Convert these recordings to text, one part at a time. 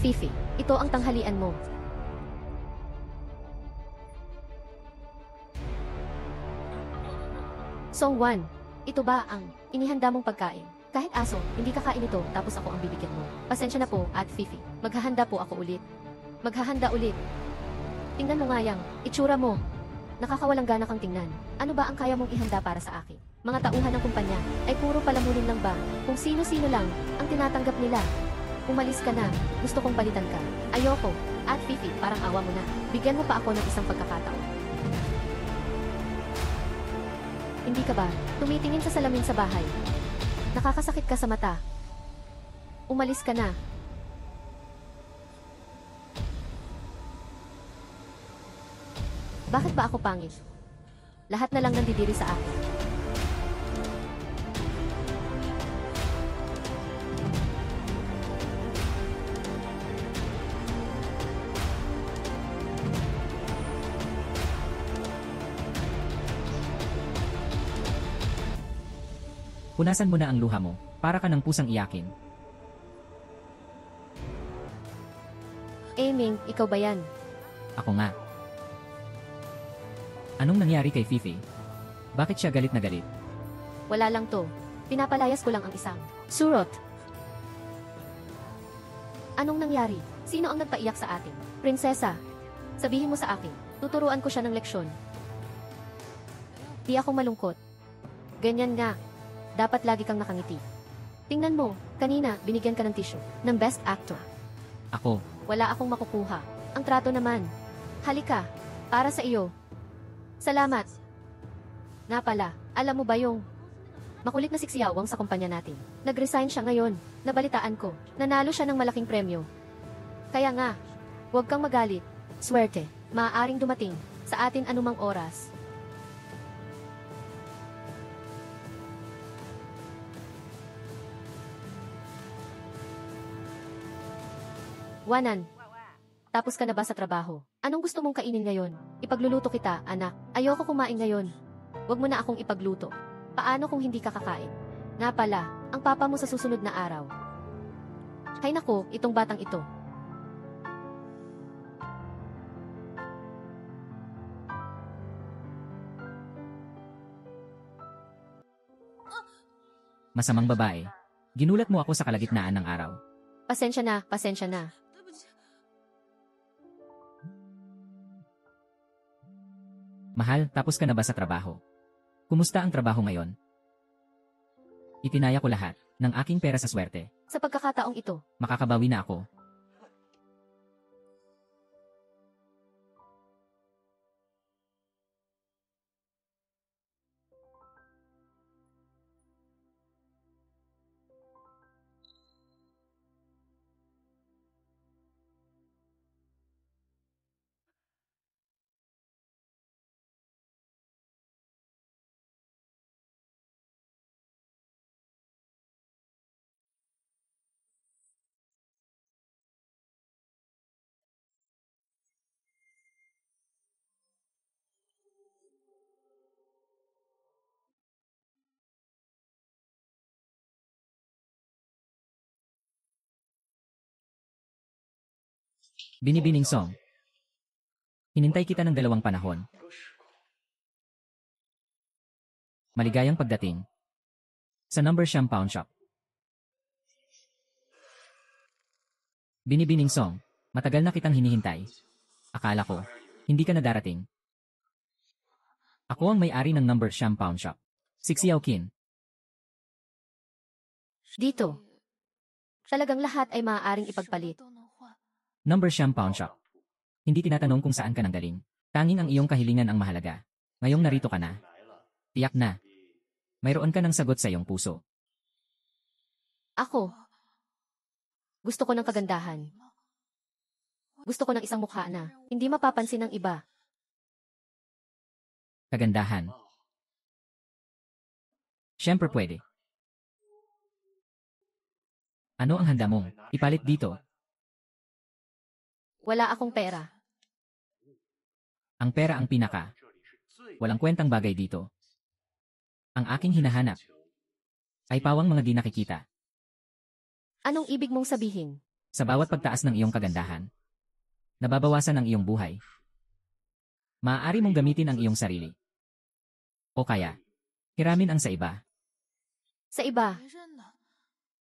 Fifi, ito ang tanghalian mo. Song 1, ito ba ang inihanda mong pagkain? Kahit aso, hindi kakain ito tapos ako ang bibigyan mo. Pasensya na po, at Fifi. Maghahanda po ako ulit. Maghahanda ulit. Tingnan mo nga yang itsura mo. Nakakawalang gana kang tingnan. Ano ba ang kaya mong ihanda para sa akin? Mga tauhan ng kumpanya ay puro palamunin lang ba? Kung sino-sino lang ang tinatanggap nila. Umalis ka na. Gusto kong palitan ka. Ayoko. At Fifi, parang awa mo na. Bigyan mo pa ako ng isang pagkakataon. Hindi ka ba tumitingin sa salamin sa bahay? Nakakasakit ka sa mata. Umalis ka na. Bakit ba ako pangit? Lahat na lang nandidiri sa akin. Punasan mo na ang luha mo, para ka ng pusang iyakin. Ming, ikaw ba yan? Ako nga. Anong nangyari kay Fifi? Bakit siya galit na galit? Wala lang to. Pinapalayas ko lang ang isang surot. Anong nangyari? Sino ang nagpaiyak sa atin? Prinsesa, sabihin mo sa akin. Tuturuan ko siya ng leksyon. Di ako malungkot. Ganyan nga. Dapat lagi kang nakangiti. Tingnan mo, kanina binigyan ka ng tissue ng Best Actor. Ako. Wala akong makukuha. Ang trato naman. Halika, para sa iyo. Salamat. Nga pala, alam mo ba yung makulit na siksiyawang sa kumpanya natin? Nag-resign siya ngayon. Nabalitaan ko. Nanalo siya ng malaking premyo. Kaya nga, huwag kang magalit. Swerte, maaaring dumating sa atin anumang oras. Wanan, tapos ka na ba sa trabaho? Anong gusto mong kainin ngayon? Ipagluluto kita, anak. Ayoko kumain ngayon. Huwag mo na akong ipagluto. Paano kung hindi ka kakain? Nga pala, ang papa mo sa susunod na araw. Hay nako, itong batang ito. Masamang babae. Ginulat mo ako sa kalagitnaan ng araw. Pasensya na, pasensya na. Mahal, tapos ka na ba sa trabaho? Kumusta ang trabaho ngayon? Itinaya ko lahat ng aking pera sa swerte. Sa pagkakataong ito, Makakabawi na ako. Binibining Song. Hinintay kita ng 2 panahon. Maligayang pagdating sa Number Siyam Pawn Shop. Binibining Song, matagal na kitang hinihintay. Akala ko, hindi ka na darating. Ako ang may-ari ng Number Siyam Pawn Shop. Sixiao Qin. dito. Talagang lahat ay maaaring ipagpalit. Number Siyam Pawn Shop. Hindi tinatanong kung saan ka nanggaling. Tanging ang iyong kahilingan ang mahalaga. Ngayong narito ka na. Tiyak na. Mayroon ka ng sagot sa iyong puso. Ako. Gusto ko ng kagandahan. Gusto ko ng isang mukha na hindi mapapansin ng iba. Kagandahan. Siyempre pwede. Ano ang handa mong ipalit dito? Wala akong pera. Ang pera ang pinaka. Walang kwentang bagay dito. Ang aking hinahanap ay pawang mga di nakikita. Anong ibig mong sabihin? Sa bawat pagtaas ng iyong kagandahan, nababawasan ang iyong buhay. Maaari mong gamitin ang iyong sarili. O kaya, hiramin ang sa iba. Sa iba,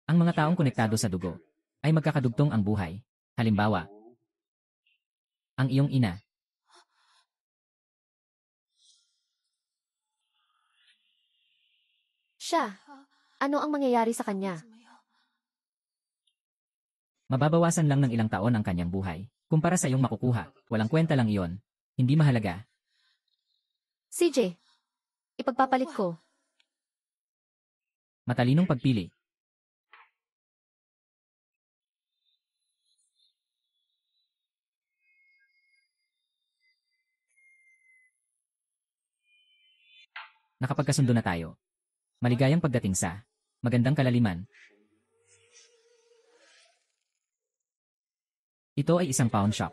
Ang mga taong konektado sa dugo ay magkakadugtong ang buhay. Halimbawa, ang iyong ina. siya. Ano ang mangyayari sa kanya? Mababawasan lang ng ilang taon ang kanyang buhay. Kumpara sa iyong makukuha, walang kwenta lang iyon. Hindi mahalaga. CJ, ipagpapalit ko. Matalinong pagpili. Nakapagkasundo na tayo. Maligayang pagdating sa magandang kalaliman. Ito ay isang pawn shop.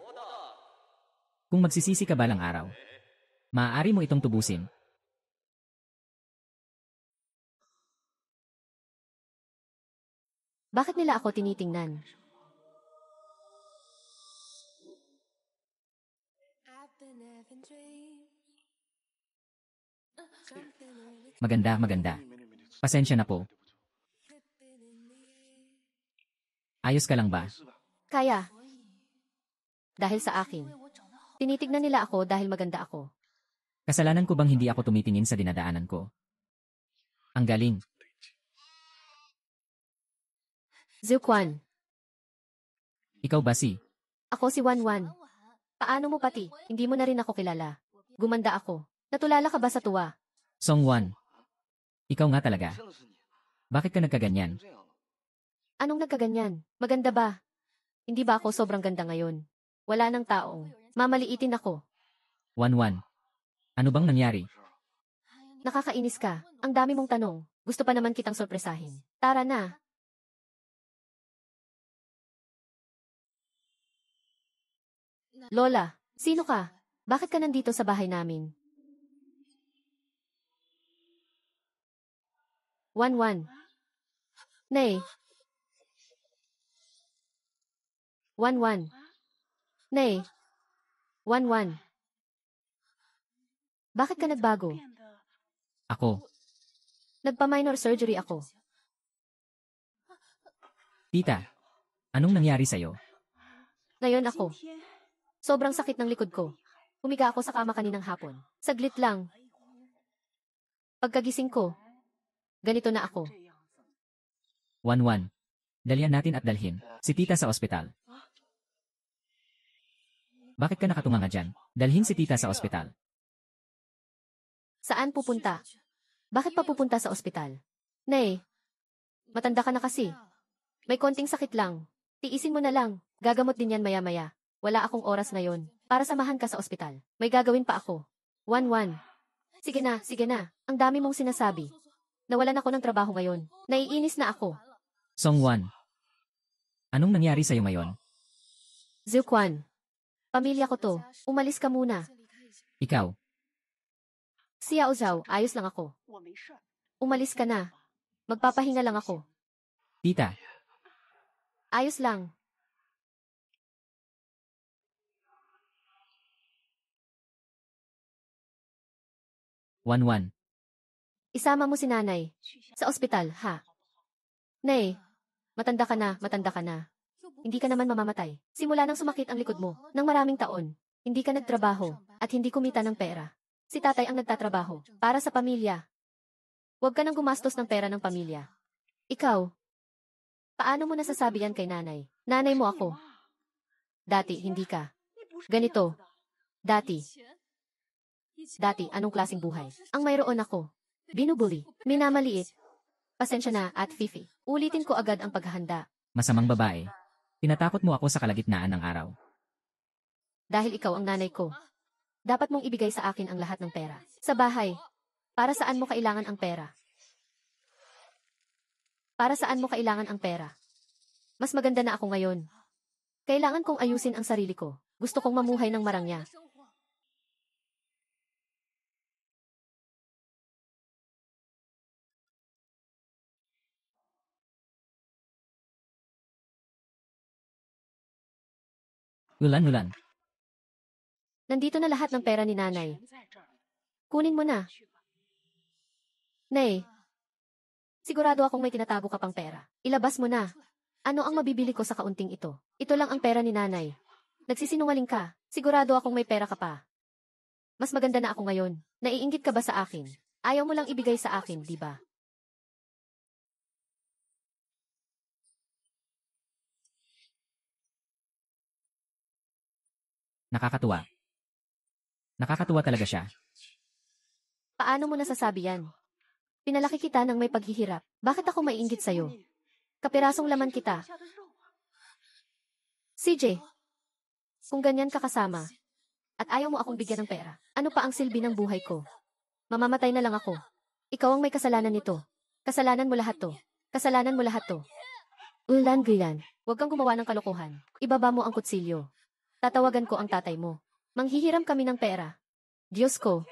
Kung magsisisi ka balang araw, maaari mo itong tubusin. Bakit nila ako tinitingnan? Maganda, maganda. Pasensya na po. Ayos ka lang ba? Kaya. Dahil sa akin. Tinitignan nila ako dahil maganda ako. Kasalanan ko bang hindi ako tumitingin sa dinadaanan ko? Ang galing. Zuquan, Ikaw ba si? ako si Wanwan. Paano mo pati? Hindi mo na rin ako kilala. Gumanda ako. Natulala ka ba sa tuwa? Songwan. Ikaw nga talaga. Bakit ka nagkaganyan? Anong nagkaganyan? Maganda ba? Hindi ba ako sobrang ganda ngayon? Wala nang taong. Mamaliitin ako. Wanwan. Ano bang nangyari? Nakakainis ka. Ang dami mong tanong. Gusto pa naman kitang sorpresahin. Tara na. Lola, sino ka? Bakit ka nandito sa bahay namin? Wanwan. Nay. Wanwan. Nay. Wanwan. Bakit ka nagbago? Ako. Nagpa-minor surgery ako. Tita. Anong nangyari sa'yo? Ngayon ako. Sobrang sakit ng likod ko. Humiga ako sa kama kaninang hapon. Saglit lang. Pagkagising ko, ganito na ako. Wanwan. Dalian natin at dalhin si tita sa ospital. Bakit ka nakatunganga dyan? Dalhin si tita sa ospital. Saan pupunta? Bakit pa pupunta sa ospital? Nay, matanda ka na kasi. May konting sakit lang. Tiisin mo na lang. Gagamot din yan maya-maya. Wala akong oras ngayon. Para samahan ka sa ospital. May gagawin pa ako. Wanwan. Sige na, sige na. Ang dami mong sinasabi. Nawalan ako ng trabaho ngayon. Naiinis na ako. Songwan. Anong nangyari sa'yo ngayon? Zuquan. Pamilya ko to. Umalis ka muna. Ikaw. Xiao Zhao, ayos lang ako. Umalis ka na. Magpapahinga lang ako. Tita. Ayos lang. Wanwan. Isama mo si nanay. Sa ospital, ha? Nay, matanda ka na, matanda ka na. Hindi ka naman mamamatay. Simula nang sumakit ang likod mo, ng maraming taon, hindi ka nagtrabaho, at hindi kumita ng pera. Si tatay ang nagtatrabaho, para sa pamilya. Huwag ka nang gumastos ng pera ng pamilya. Ikaw, paano mo nasasabi yan kay nanay? Nanay mo ako. Dati, hindi ka. Ganito. Dati. Dati, anong klaseng buhay? Ang mayroon ako. Binubuli. Minamaliit. Pasensya na, at Fifi. Ulitin ko agad ang paghahanda. Masamang babae. Tinatakot mo ako sa kalagitnaan ng araw. Dahil ikaw ang nanay ko. Dapat mong ibigay sa akin ang lahat ng pera. Sa bahay. Para saan mo kailangan ang pera? Para saan mo kailangan ang pera? Mas maganda na ako ngayon. Kailangan kong ayusin ang sarili ko. Gusto kong mamuhay ng marangya. Ulan-ulan. Nandito na lahat ng pera ni nanay. Kunin mo na. Nay, sigurado akong may tinatago ka pang pera. Ilabas mo na. Ano ang mabibili ko sa kaunting ito? Ito lang ang pera ni nanay. Nagsisinungaling ka. Sigurado akong may pera ka pa. Mas maganda na ako ngayon. Naiinggit ka ba sa akin? Ayaw mo lang ibigay sa akin, di ba? Nakakatuwa. Nakakatuwa talaga siya. Paano mo nasasabi yan? Pinalaki kita ng may paghihirap. Bakit ako maiinggit sa'yo? Kapirasong laman kita. CJ, kung ganyan ka kasama, at ayaw mo akong bigyan ng pera, ano pa ang silbi ng buhay ko? Mamamatay na lang ako. Ikaw ang may kasalanan nito. Kasalanan mo lahat to. Kasalanan mo lahat to. Ulan, Guyan, huwag kang gumawa ng kalokohan. Ibaba mo ang kutsilyo. Tatawagan ko ang tatay mo. Manghihiram kami ng pera. Diyos ko.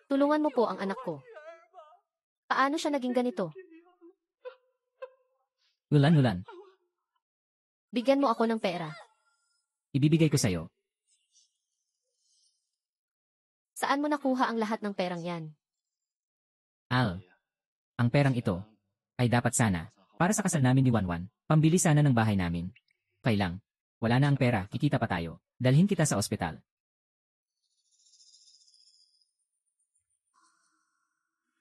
Tulungan mo po ang anak ko. Paano siya naging ganito? Ulan-ulan. Bigyan mo ako ng pera. Ibibigay ko sa'yo. Saan mo nakuha ang lahat ng perang yan? Al. Ang perang ito ay dapat sana para sa kasal namin ni Wanwan. Pambili sana ng bahay namin. Kailang. Wala na ang pera, kikita pa tayo. Dalhin kita sa ospital.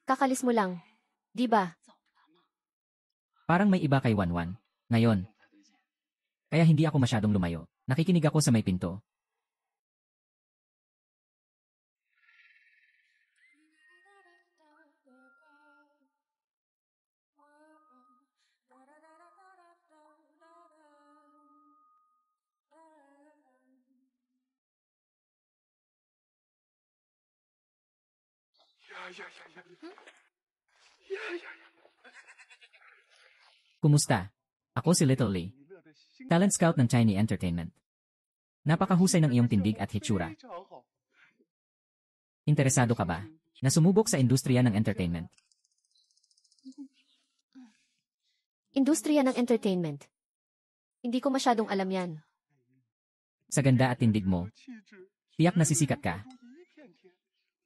Kakalis mo lang. Di ba? Parang may iba kay Wanwan. Ngayon. Kaya hindi ako masyadong lumayo. Nakikinig ako sa may pinto. Kumusta? Ako si Little Lee. Talent Scout ng Chinese Entertainment. Napakahusay ng iyong tindig at hitsura. Interesado ka ba na sumubok sa industriya ng entertainment? Industriya ng entertainment. Hindi ko masyadong alam yan. Sa ganda at tindig mo, tiyak na sisikat ka.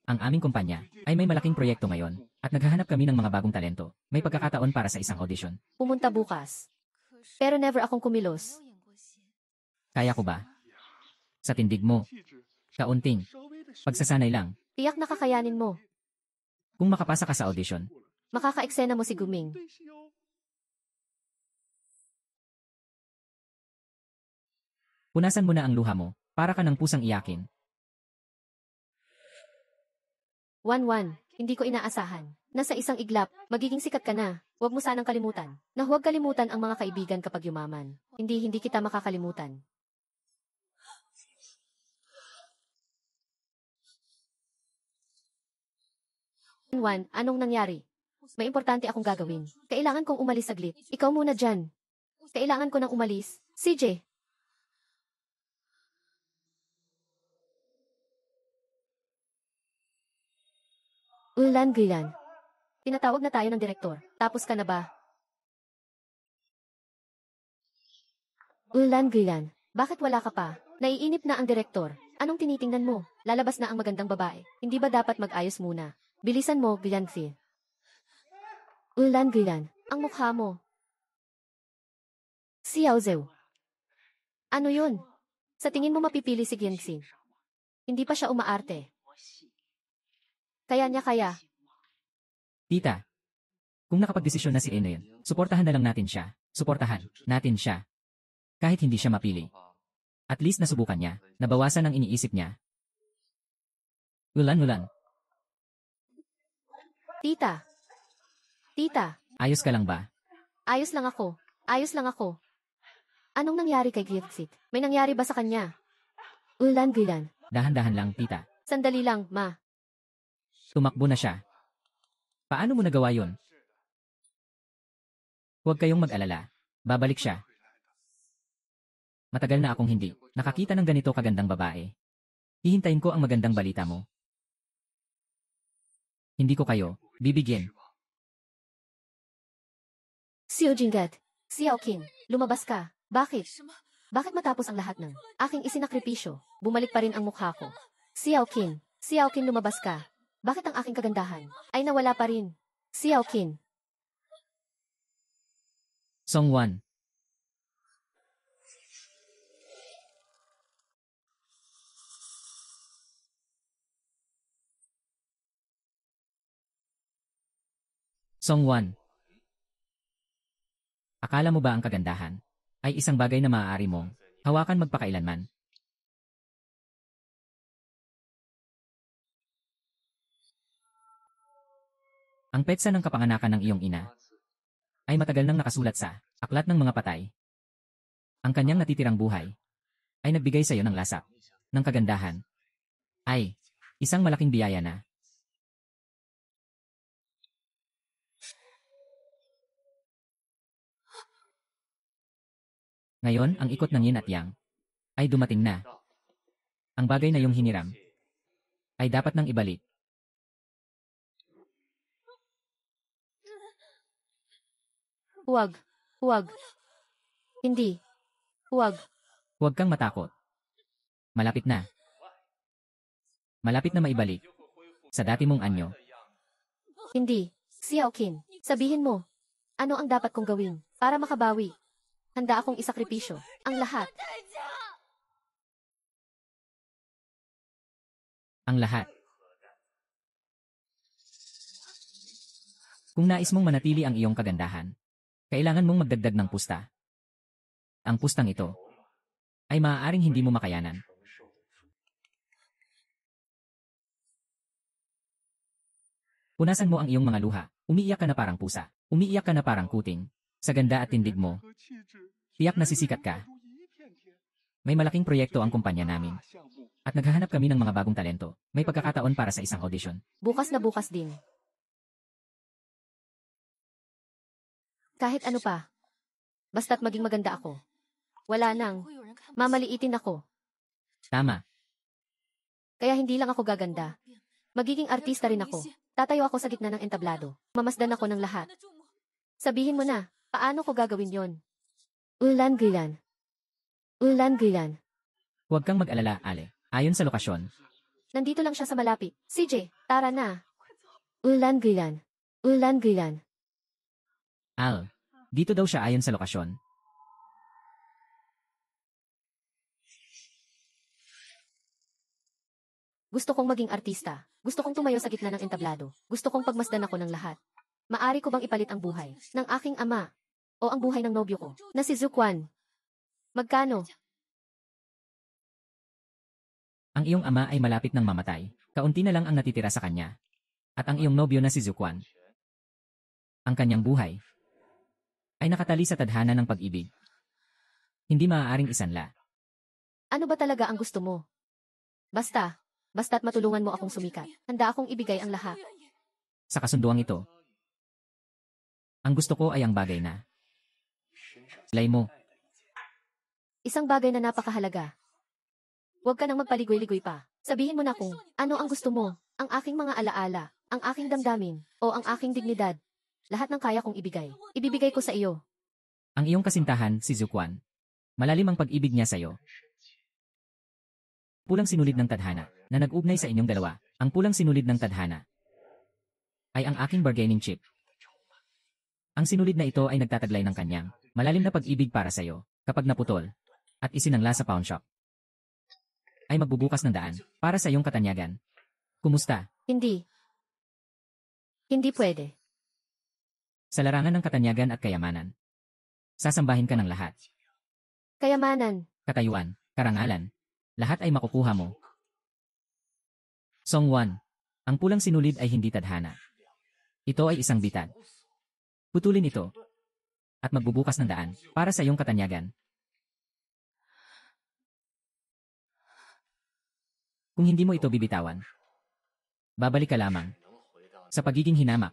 Ang aming kumpanya ay may malaking proyekto ngayon at naghahanap kami ng mga bagong talento. May pagkakataon para sa isang audition. Pumunta bukas. Pero never akong kumilos. Kaya ko ba? Sa tindig mo, kaunting, pagsasanay lang. Tiyak na kakayanin mo. Kung makapasa ka sa audition, Makaka-eksena mo si Guming. punasan mo na ang luha mo para ka ng pusang iyakin. Wan, hindi ko inaasahan. Nasa isang iglap, magiging sikat ka na. Huwag mo sanang kalimutan. Na huwag kalimutan ang mga kaibigan kapag yumaman. Hindi kita makakalimutan. Wan, anong nangyari? May importante akong gagawin. Kailangan kong umalis saglit. Ikaw muna dyan. Kailangan ko nang umalis. CJ. Ulan, Gilan. Tinatawag na tayo ng direktor. Tapos ka na ba? Ulan, Gilan. Bakit wala ka pa? Naiinip na ang direktor. Anong tinitingnan mo? Lalabas na ang magandang babae. Hindi ba dapat mag-ayos muna? Bilisan mo, Gilansi. Ulan, Gilan. Ang mukha mo. Xiaozeu. Ano yun? Sa tingin mo mapipili si Gianxin? Hindi pa siya umaarte. Kaya. Tita, kung nakapagdesisyon na si Enoy, suportahan na lang natin siya. Suportahan natin siya. Kahit hindi siya mapili. At least nasubukan niya, nabawasan ang iniisip niya. Ulan. Tita. Ayos ka lang ba? Ayos lang ako. Anong nangyari kay Gianxin? May nangyari ba sa kanya? Ulan, Gilan. Dahan-dahan lang, tita. Sandali lang, ma. Tumakbo na siya. Paano mo nagawa yon? Huwag kayong mag-alala. Babalik siya. Matagal na akong hindi nakakita ng ganito kagandang babae. Hihintayin ko ang magandang balita mo. Hindi ko kayo bibigyan. Xiao Jingat. Xiao Qin. Lumabas ka. Bakit? Bakit matapos ang lahat ng aking isinakripisyo, bumalik pa rin ang mukha ko? Xiaoqin, Xiaoqin lumabas ka. Bakit ang aking kagandahan ay nawala pa rin? Xiaoqin, Songwan, Songwan. Akala mo ba ang kagandahan ay isang bagay na maaari mong hawakan magpakailanman? Ang petsa ng kapanganakan ng iyong ina ay matagal nang nakasulat sa Aklat ng Mga Patay. Ang kanyang natitirang buhay ay nagbigay sa iyo ng lasak ng kagandahan ay isang malaking biyaya na. Ngayon, ang ikot ng yin at yang ay dumating na. Ang bagay na iyong hiniram ay dapat nang ibalik. huwag, huwag. Hindi. Huwag. Huwag kang matakot. Malapit na. Malapit na maibalik sa dati mong anyo. Hindi. Xiaoqin, sabihin mo. Ano ang dapat kong gawin para makabawi? Handa akong isakripisyo. Ang lahat. Ang lahat. Kung nais mong manatili ang iyong kagandahan, kailangan mong magdagdag ng pusta. Ang pustang ito ay maaaring hindi mo makayanan. Punasan mo ang iyong mga luha. Umiiyak ka na parang pusa. Umiiyak ka na parang kuting. Sa ganda at tindig mo, tiyak na sisikat ka. May malaking proyekto ang kumpanya namin. At naghahanap kami ng mga bagong talento. May pagkakataon para sa isang audition. Bukas na bukas din. Kahit ano pa. Basta't maging maganda ako. Wala nang mamaliitin ako. Tama. Kaya hindi lang ako gaganda. Magiging artista rin ako. Tatayo ako sa gitna ng entablado. Mamasdan ako ng lahat. Sabihin mo na, paano ko gagawin yon? Ulan Gilan. Ulan Gilan. Huwag kang mag-alala, Ale. Ayon sa lokasyon, Nandito lang siya sa malapit. CJ, tara na. Ulan Gilan. Ulan Gilan. Al, dito daw siya ayon sa lokasyon. Gusto kong maging artista. Gusto kong tumayo sa gitna ng entablado. Gusto kong pagmasdan ako ng lahat. Maari ko bang ipalit ang buhay ng aking ama o ang buhay ng nobyo ko na si Zuquan? Magkano? Ang iyong ama ay malapit ng mamatay. Kaunti na lang ang natitira sa kanya. At ang iyong nobyo na si Zuquan, ang kanyang buhay, ay nakatali sa tadhana ng pag-ibig. Hindi maaaring isanla. Ano ba talaga ang gusto mo? Basta't matulungan mo akong sumikat. Handa akong ibigay ang lahat. Sa kasunduang ito, ang gusto ko ay ang bagay na lay mo. Isang bagay na napakahalaga. Huwag ka nang magpaligoy-ligoy pa. Sabihin mo na kung ano ang gusto mo, ang aking mga alaala, ang aking damdamin, o ang aking dignidad. Lahat ng kaya kong ibigay. Ibibigay ko sa iyo. Ang iyong kasintahan, si Zuquan, malalim ang pag-ibig niya sa iyo. Pulang sinulid ng tadhana na nag-ugnay sa inyong dalawa. Ang pulang sinulid ng tadhana ay ang aking bargaining chip. Ang sinulid na ito ay nagtataglay ng kanyang malalim na pag-ibig para sa iyo. Kapag naputol at isinangla sa pawn shop, ay magbubukas ng daan para sa iyong katanyagan. Kumusta? Hindi. Hindi pwede. Sa larangan ng katanyagan at kayamanan, sasambahin ka ng lahat. Kayamanan. Katayuan, karangalan, lahat ay makukuha mo. Songwan, ang pulang sinulid ay hindi tadhana. Ito ay isang bitad. Putulin ito at magbubukas ng daan para sa iyong katanyagan. Kung hindi mo ito bibitawan, babalik ka lamang sa pagiging hinamak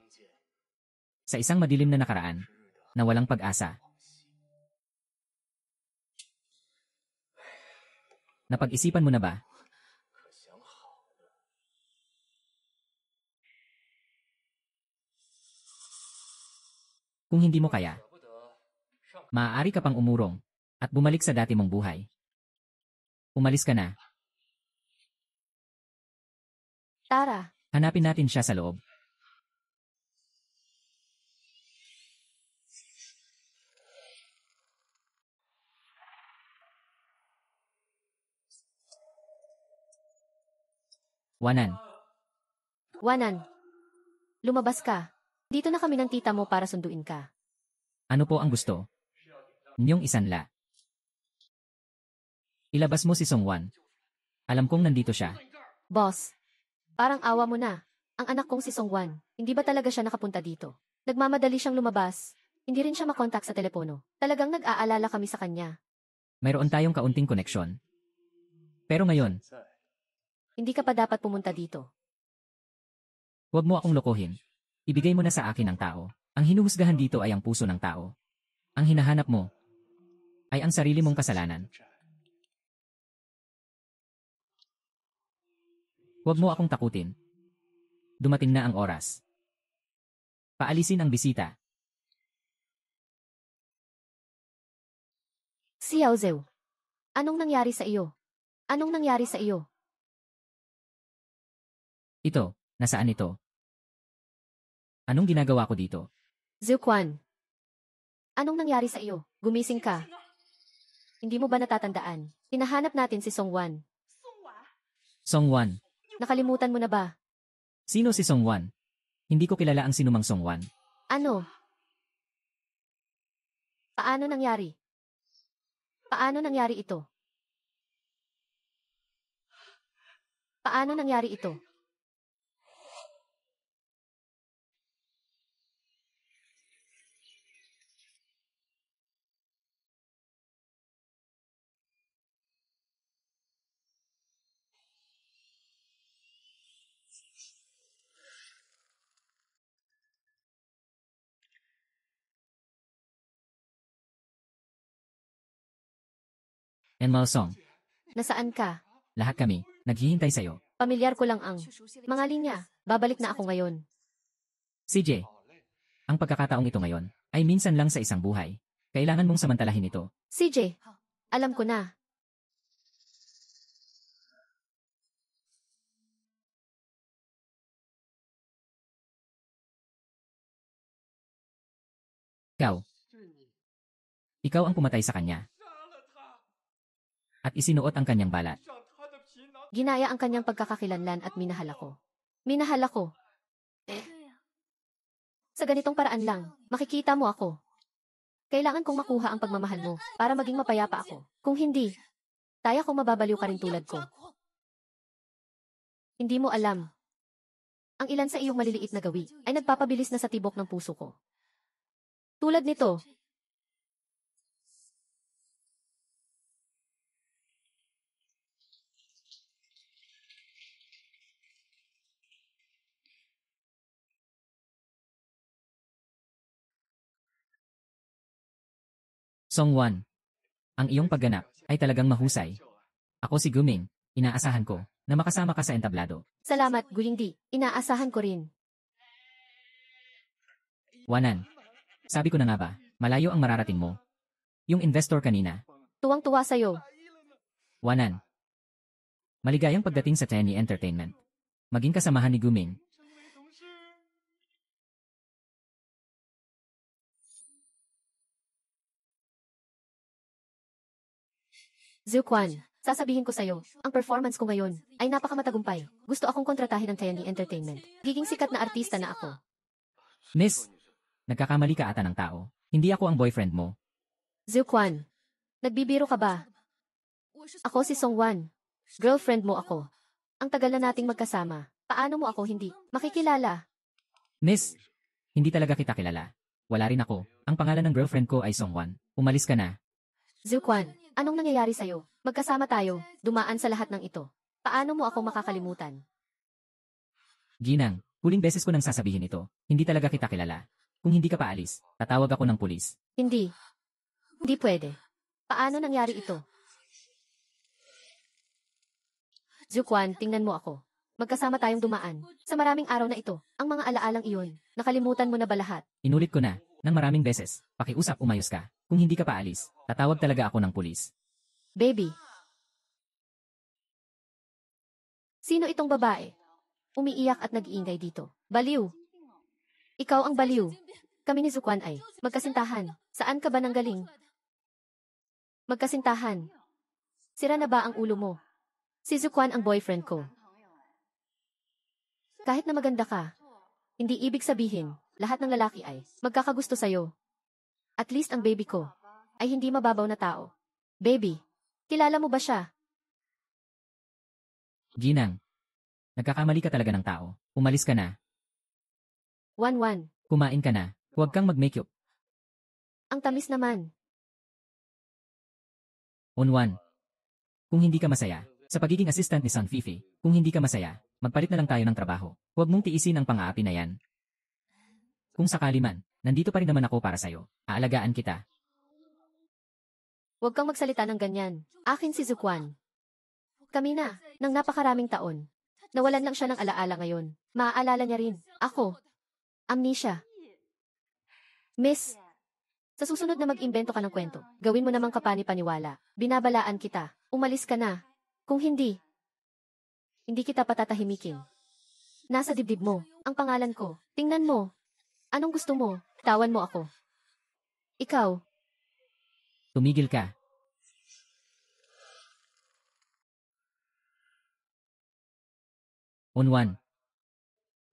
sa isang madilim na nakaraan na walang pag-asa. Napag-isipan mo na ba? Kung hindi mo kaya, maaari ka pang umurong At bumalik sa dati mong buhay. Umalis ka na. Tara, Hanapin natin siya sa loob. Wanan. Wanan. Lumabas ka. Dito na kami ng tita mo para sunduin ka. Ano po ang gusto? Niyong isanla. Ilabas mo si Songwan. Alam kong nandito siya. Boss, parang awa mo na. Ang anak kong si Songwan, hindi ba talaga siya nakapunta dito? Nagmamadali siyang lumabas. Hindi rin siya makontak sa telepono. Talagang nag-aalala kami sa kanya. Mayroon tayong kaunting koneksyon. Pero ngayon, Hindi ka pa dapat pumunta dito. huwag mo akong lokohin. Ibigay mo na sa akin ang tao. Ang hinuhusgahan dito ay ang puso ng tao. Ang hinahanap mo ay ang sarili mong kasalanan. Huwag mo akong takutin. Dumating na ang oras. Paalisin ang bisita. Si Yaozeu, anong nangyari sa iyo? Anong nangyari sa iyo? Ito, nasaan ito? Anong ginagawa ko dito? Zhuquan, anong nangyari sa iyo? Gumising ka. Hindi mo ba natatandaan? Hinahanap natin si Songwan. Songwan. Nakalimutan mo na ba? Sino si Songwan? Hindi ko kilala ang sinumang Songwan. Ano? Paano nangyari? Paano nangyari ito? Paano nangyari ito? Enmal Song. Nasaan ka? Lahat kami, naghihintay sa'yo. Pamilyar ko lang ang mga linya. Babalik na ako ngayon. CJ. Ang pagkakataong ito ngayon ay minsan lang sa isang buhay. Kailangan mong samantalahin ito. CJ, alam ko na. Ikaw. Ikaw ang pumatay sa kanya. At isinuot ang kanyang balat. Ginaya ang kanyang pagkakakilanlan at minahal ako. Minahal ako. Sa ganitong paraan lang, makikita mo ako. Kailangan kong makuha ang pagmamahal mo para maging mapayapa ako. Kung hindi, taya kong mababaliw ka rin tulad ko. Hindi mo alam. Ang ilan sa iyong maliliit na gawi ay nagpapabilis na sa tibok ng puso ko. Tulad nito. Songwan. Ang iyong pagganap ay talagang mahusay. Ako si Guming, inaasahan ko na makasama ka sa entablado. Salamat, Guyingdi. Inaasahan ko rin. Wanan. Sabi ko na nga ba, malayo ang mararating mo. Yung investor kanina. Tuwang-tuwa sa'yo. Wanan. Maligayang pagdating sa Tenny Entertainment. Maging kasamahan ni Guming. Zhuquan, sasabihin ko sa'yo, ang performance ko ngayon ay napakamatagumpay. Gusto akong kontratahin ng Tianyi Entertainment. Giging sikat na artista na ako. Miss, nagkakamali ka ata ng tao. Hindi ako ang boyfriend mo. Zhuquan, nagbibiro ka ba? Ako si Songwan. Girlfriend mo ako. Ang tagal na nating magkasama. Paano mo ako hindi makikilala? Miss, hindi talaga kita kilala. Wala rin ako. Ang pangalan ng girlfriend ko ay Songwan. Umalis ka na. Zhuquan, anong nangyayari sa'yo? Magkasama tayo, dumaan sa lahat ng ito. Paano mo ako makakalimutan? Ginang, huling beses ko nang sasabihin ito. Hindi talaga kita kilala. Kung hindi ka paalis, tatawag ako ng pulis. Hindi. Hindi pwede. Paano nangyari ito? Zhuquan, tingnan mo ako. Magkasama tayong dumaan. Sa maraming araw na ito, ang mga alaalang iyon, nakalimutan mo na ba lahat? Inulit ko na, ng maraming beses. Pakiusap umayos ka. Kung hindi ka paalis, tatawag talaga ako ng pulis. Baby. Sino itong babae? Umiiyak at nag-iingay dito. Baliw. Ikaw ang baliw. Kami ni Zukwan ay magkasintahan. Saan ka ba nanggaling? Magkasintahan. Sira na ba ang ulo mo? Si Zukwan ang boyfriend ko. Kahit na maganda ka, hindi ibig sabihin, lahat ng lalaki ay magkakagusto sa'yo. At least ang baby ko ay hindi mababaw na tao. Baby, kilala mo ba siya? Ginang. Nagkakamali ka talaga ng tao. Umalis ka na. Wan-wan, Kumain ka na. Huwag kang mag-makeup. ang tamis naman. Onwan. Kung hindi ka masaya, sa pagiging assistant ni San Fifi, kung hindi ka masaya, magpalit na lang tayo ng trabaho. Huwag mong tiisin ang pang-aapi na yan. Kung sakali man, nandito pa rin naman ako para sa'yo. Aalagaan kita. Huwag kang magsalita ng ganyan. Akin si Zukwan. Kami na, ng napakaraming taon. Nawalan lang siya ng alaala ngayon. Maaalala niya rin. Ako. Amnesia. Miss, sa susunod na mag-imbento ka ng kwento, gawin mo namang kapani-paniwala. Binabalaan kita. Umalis ka na. Kung hindi, hindi kita patatahimikin. Nasa dibdib mo, ang pangalan ko. Tingnan mo. Anong gusto mo? Tawan mo ako. Ikaw, Tumigil ka. Onwan.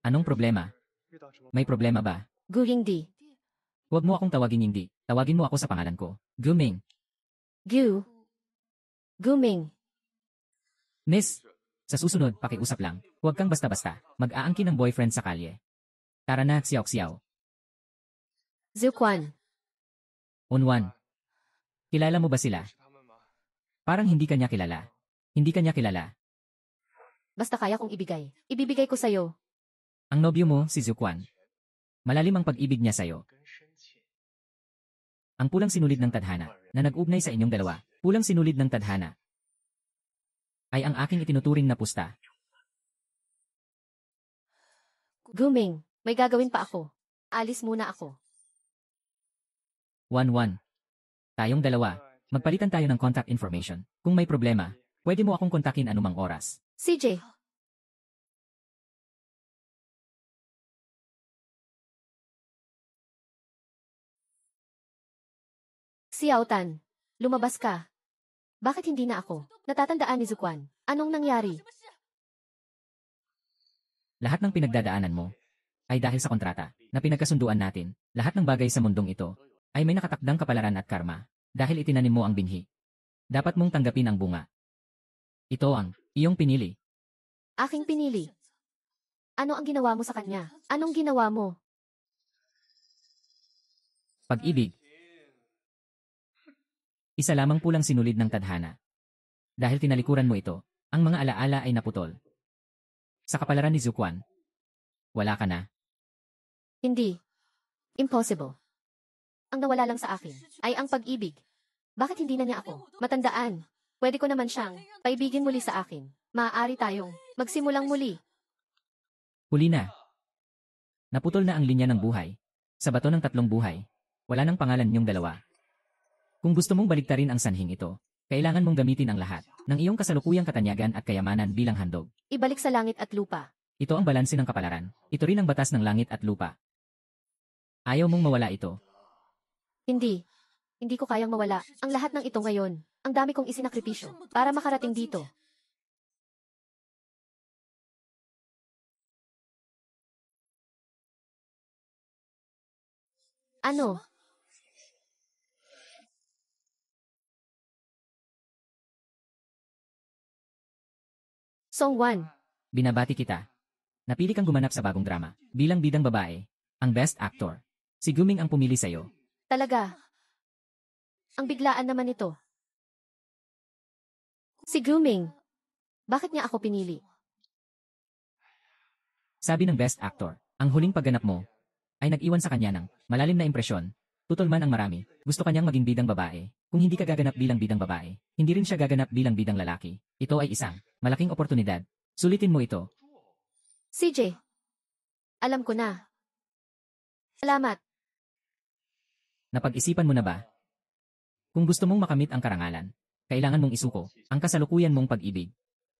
Anong problema? May problema ba? Gu Yingdi. Huwag mo akong tawagin hindi. Tawagin mo ako sa pangalan ko. Guming. Gu. Guming. Miss, sa susunod, pakiusap lang. Huwag kang basta-basta. Mag-aangkin ng boyfriend sa kalye. Tara na, siyaw-siyaw. Zukwan. Onwan. Kilala mo ba sila? Parang hindi kanya kilala. Hindi kanya kilala. Basta kaya kong ibigay. Ibibigay ko sa'yo. Ang nobyo mo, si Zukwan. Malalim ang pag-ibig niya sa'yo. Ang pulang sinulid ng tadhana, na nag-ugnay sa inyong dalawa, pulang sinulid ng tadhana, ay ang aking itinuturing na pusta. Guming, may gagawin pa ako. Alis muna ako. 1-1. Tayong dalawa, magpalitan tayo ng contact information. Kung may problema, pwede mo akong kontakin anumang oras. CJ. Xiaotan, lumabas ka. Bakit hindi na ako? Natatandaan ni Zukwan. Anong nangyari? Lahat ng pinagdadaanan mo ay dahil sa kontrata na pinagkasunduan natin. Lahat ng bagay sa mundong ito ay may nakatakdang kapalaran at karma dahil itinanim mo ang binhi. Dapat mong tanggapin ang bunga. Ito ang iyong pinili. Aking pinili. Ano ang ginawa mo sa kanya? Anong ginawa mo? Pag-ibig. Isa lamang pulang sinulid ng tadhana. Dahil tinalikuran mo ito, ang mga alaala ay naputol. Sa kapalaran ni Zukwan, wala ka na. Hindi. Impossible. Ang nawala lang sa akin ay ang pag-ibig. Bakit hindi na niya ako matandaan? Pwede ko naman siyang paibigin muli sa akin. Maaari tayong magsimulang muli. Huli na. Naputol na ang linya ng buhay. Sa bato ng tatlong buhay, wala nang pangalan niyong dalawa. Kung gusto mong baliktarin ang sanhing ito, kailangan mong gamitin ang lahat ng iyong kasalukuyang katanyagan at kayamanan bilang handog. Ibalik sa langit at lupa. Ito ang balanse ng kapalaran. Ito rin ang batas ng langit at lupa. Ayaw mong mawala ito. Hindi. Hindi ko kayang mawala ang lahat ng ito ngayon. Ang dami kong isinakripisyo para makarating dito. Ano? Song 1. Binabati kita. Napili kang gumanap sa bagong drama. Bilang bidang babae, ang best actor. Si Guming ang pumili sa'yo. Talaga. Ang biglaan naman ito. Si Guming. Bakit niya ako pinili? Sabi ng best actor, ang huling pagganap mo ay nag-iwan sa kanya ng malalim na impresyon. Tutol man ang marami, gusto kanyang maging bidang babae. Kung hindi ka gaganap bilang bidang babae, hindi rin siya gaganap bilang bidang lalaki. Ito ay isang malaking oportunidad. Sulitin mo ito. CJ. Alam ko na. Salamat. Napag-isipan mo na ba? Kung gusto mong makamit ang karangalan, kailangan mong isuko ang kasalukuyan mong pag-ibig.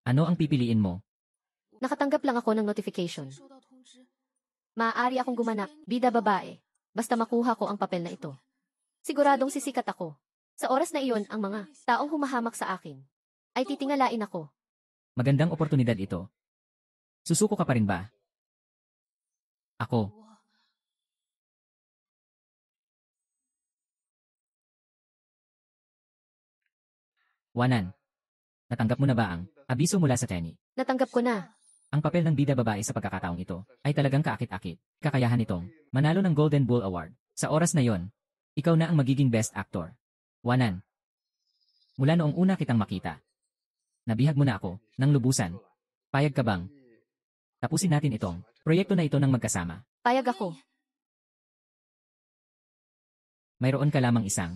Ano ang pipiliin mo? Nakatanggap lang ako ng notification. Maaari akong gumanap, bida babae, basta makuha ko ang papel na ito. Siguradong sisikat ako. Sa oras na iyon, ang mga taong humahamak sa akin ay titingalain ako. Magandang oportunidad ito. Susuko ka pa rin ba? Ako. Wanan. Natanggap mo na ba ang abiso mula sa Tenny? Natanggap ko na. Ang papel ng bida babae sa pagkakataong ito ay talagang kaakit-akit. Kakayahan itong manalo ng Golden Bull Award. Sa oras na yon, ikaw na ang magiging best actor. Wanan. Mula noong una kitang makita, nabihag mo na ako ng lubusan. Payag ka bang tapusin natin itong proyekto na ito ng magkasama? Payag ako. Mayroon ka lamang isang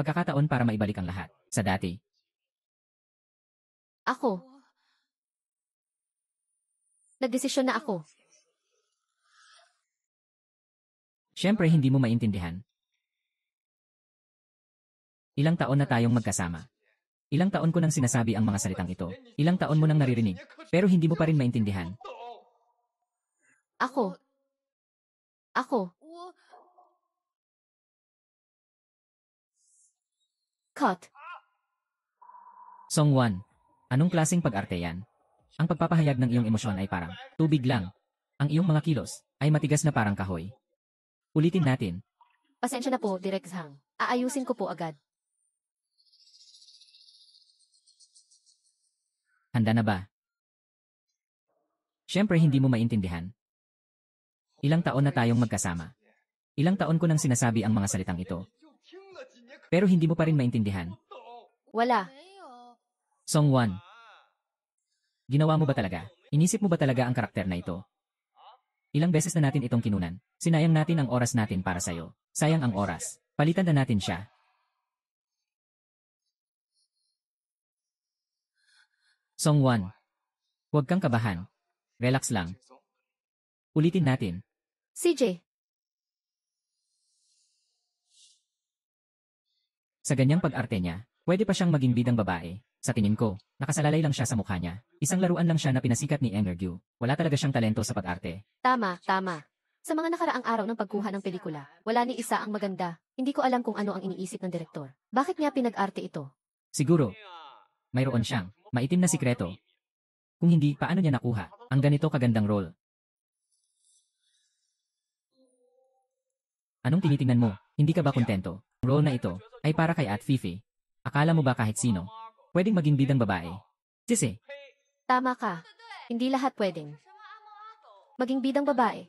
pagkakataon para maibalik ang lahat sa dati. Ako. Nagdesisyon na ako. Siyempre hindi mo maintindihan. Ilang taon na tayong magkasama. Ilang taon ko nang sinasabi ang mga salitang ito. Ilang taon mo nang naririnig. Pero hindi mo pa rin maintindihan. Ako. Ako. Cut. Songwan, anong klaseng pag-arte yan? Ang pagpapahayag ng iyong emosyon ay parang tubig lang. Ang iyong mga kilos ay matigas na parang kahoy. Ulitin natin. Pasensya na po, Direk Zhang. Aayusin ko po agad. Handa na ba? Siyempre hindi mo maintindihan. Ilang taon na tayong magkasama. Ilang taon ko nang sinasabi ang mga salitang ito. Pero hindi mo pa rin maintindihan. Wala. Songwan, ginawa mo ba talaga? Inisip mo ba talaga ang karakter na ito? Ilang beses na natin itong kinunan. Sinayang natin ang oras natin para sa'yo. Sayang ang oras. Palitan na natin siya. Songwan, huwag kang kabahan. Relax lang. Ulitin natin. CJ. Sa ganyang pag-arte niya, pwede pa siyang maging bidang babae. Sa tingin ko, nakasalalay lang siya sa mukha niya. Isang laruan lang siya na pinasikat ni Emergue. Wala talaga siyang talento sa pag-arte. Tama, tama. Sa mga nakaraang araw ng pagkuha ng pelikula, wala ni isa ang maganda. Hindi ko alam kung ano ang iniisip ng direktor. Bakit niya pinag-arte ito? Siguro, mayroon siyang maitim na sikreto. Kung hindi, paano niya nakuha ang ganito kagandang role? Anong tinitingnan mo? Hindi ka ba kontento? Ang role na ito ay para kay At Fifi. Akala mo ba kahit sino pwedeng maging bidang babae? Sisi, Tama ka. Hindi lahat pwedeng maging bidang babae.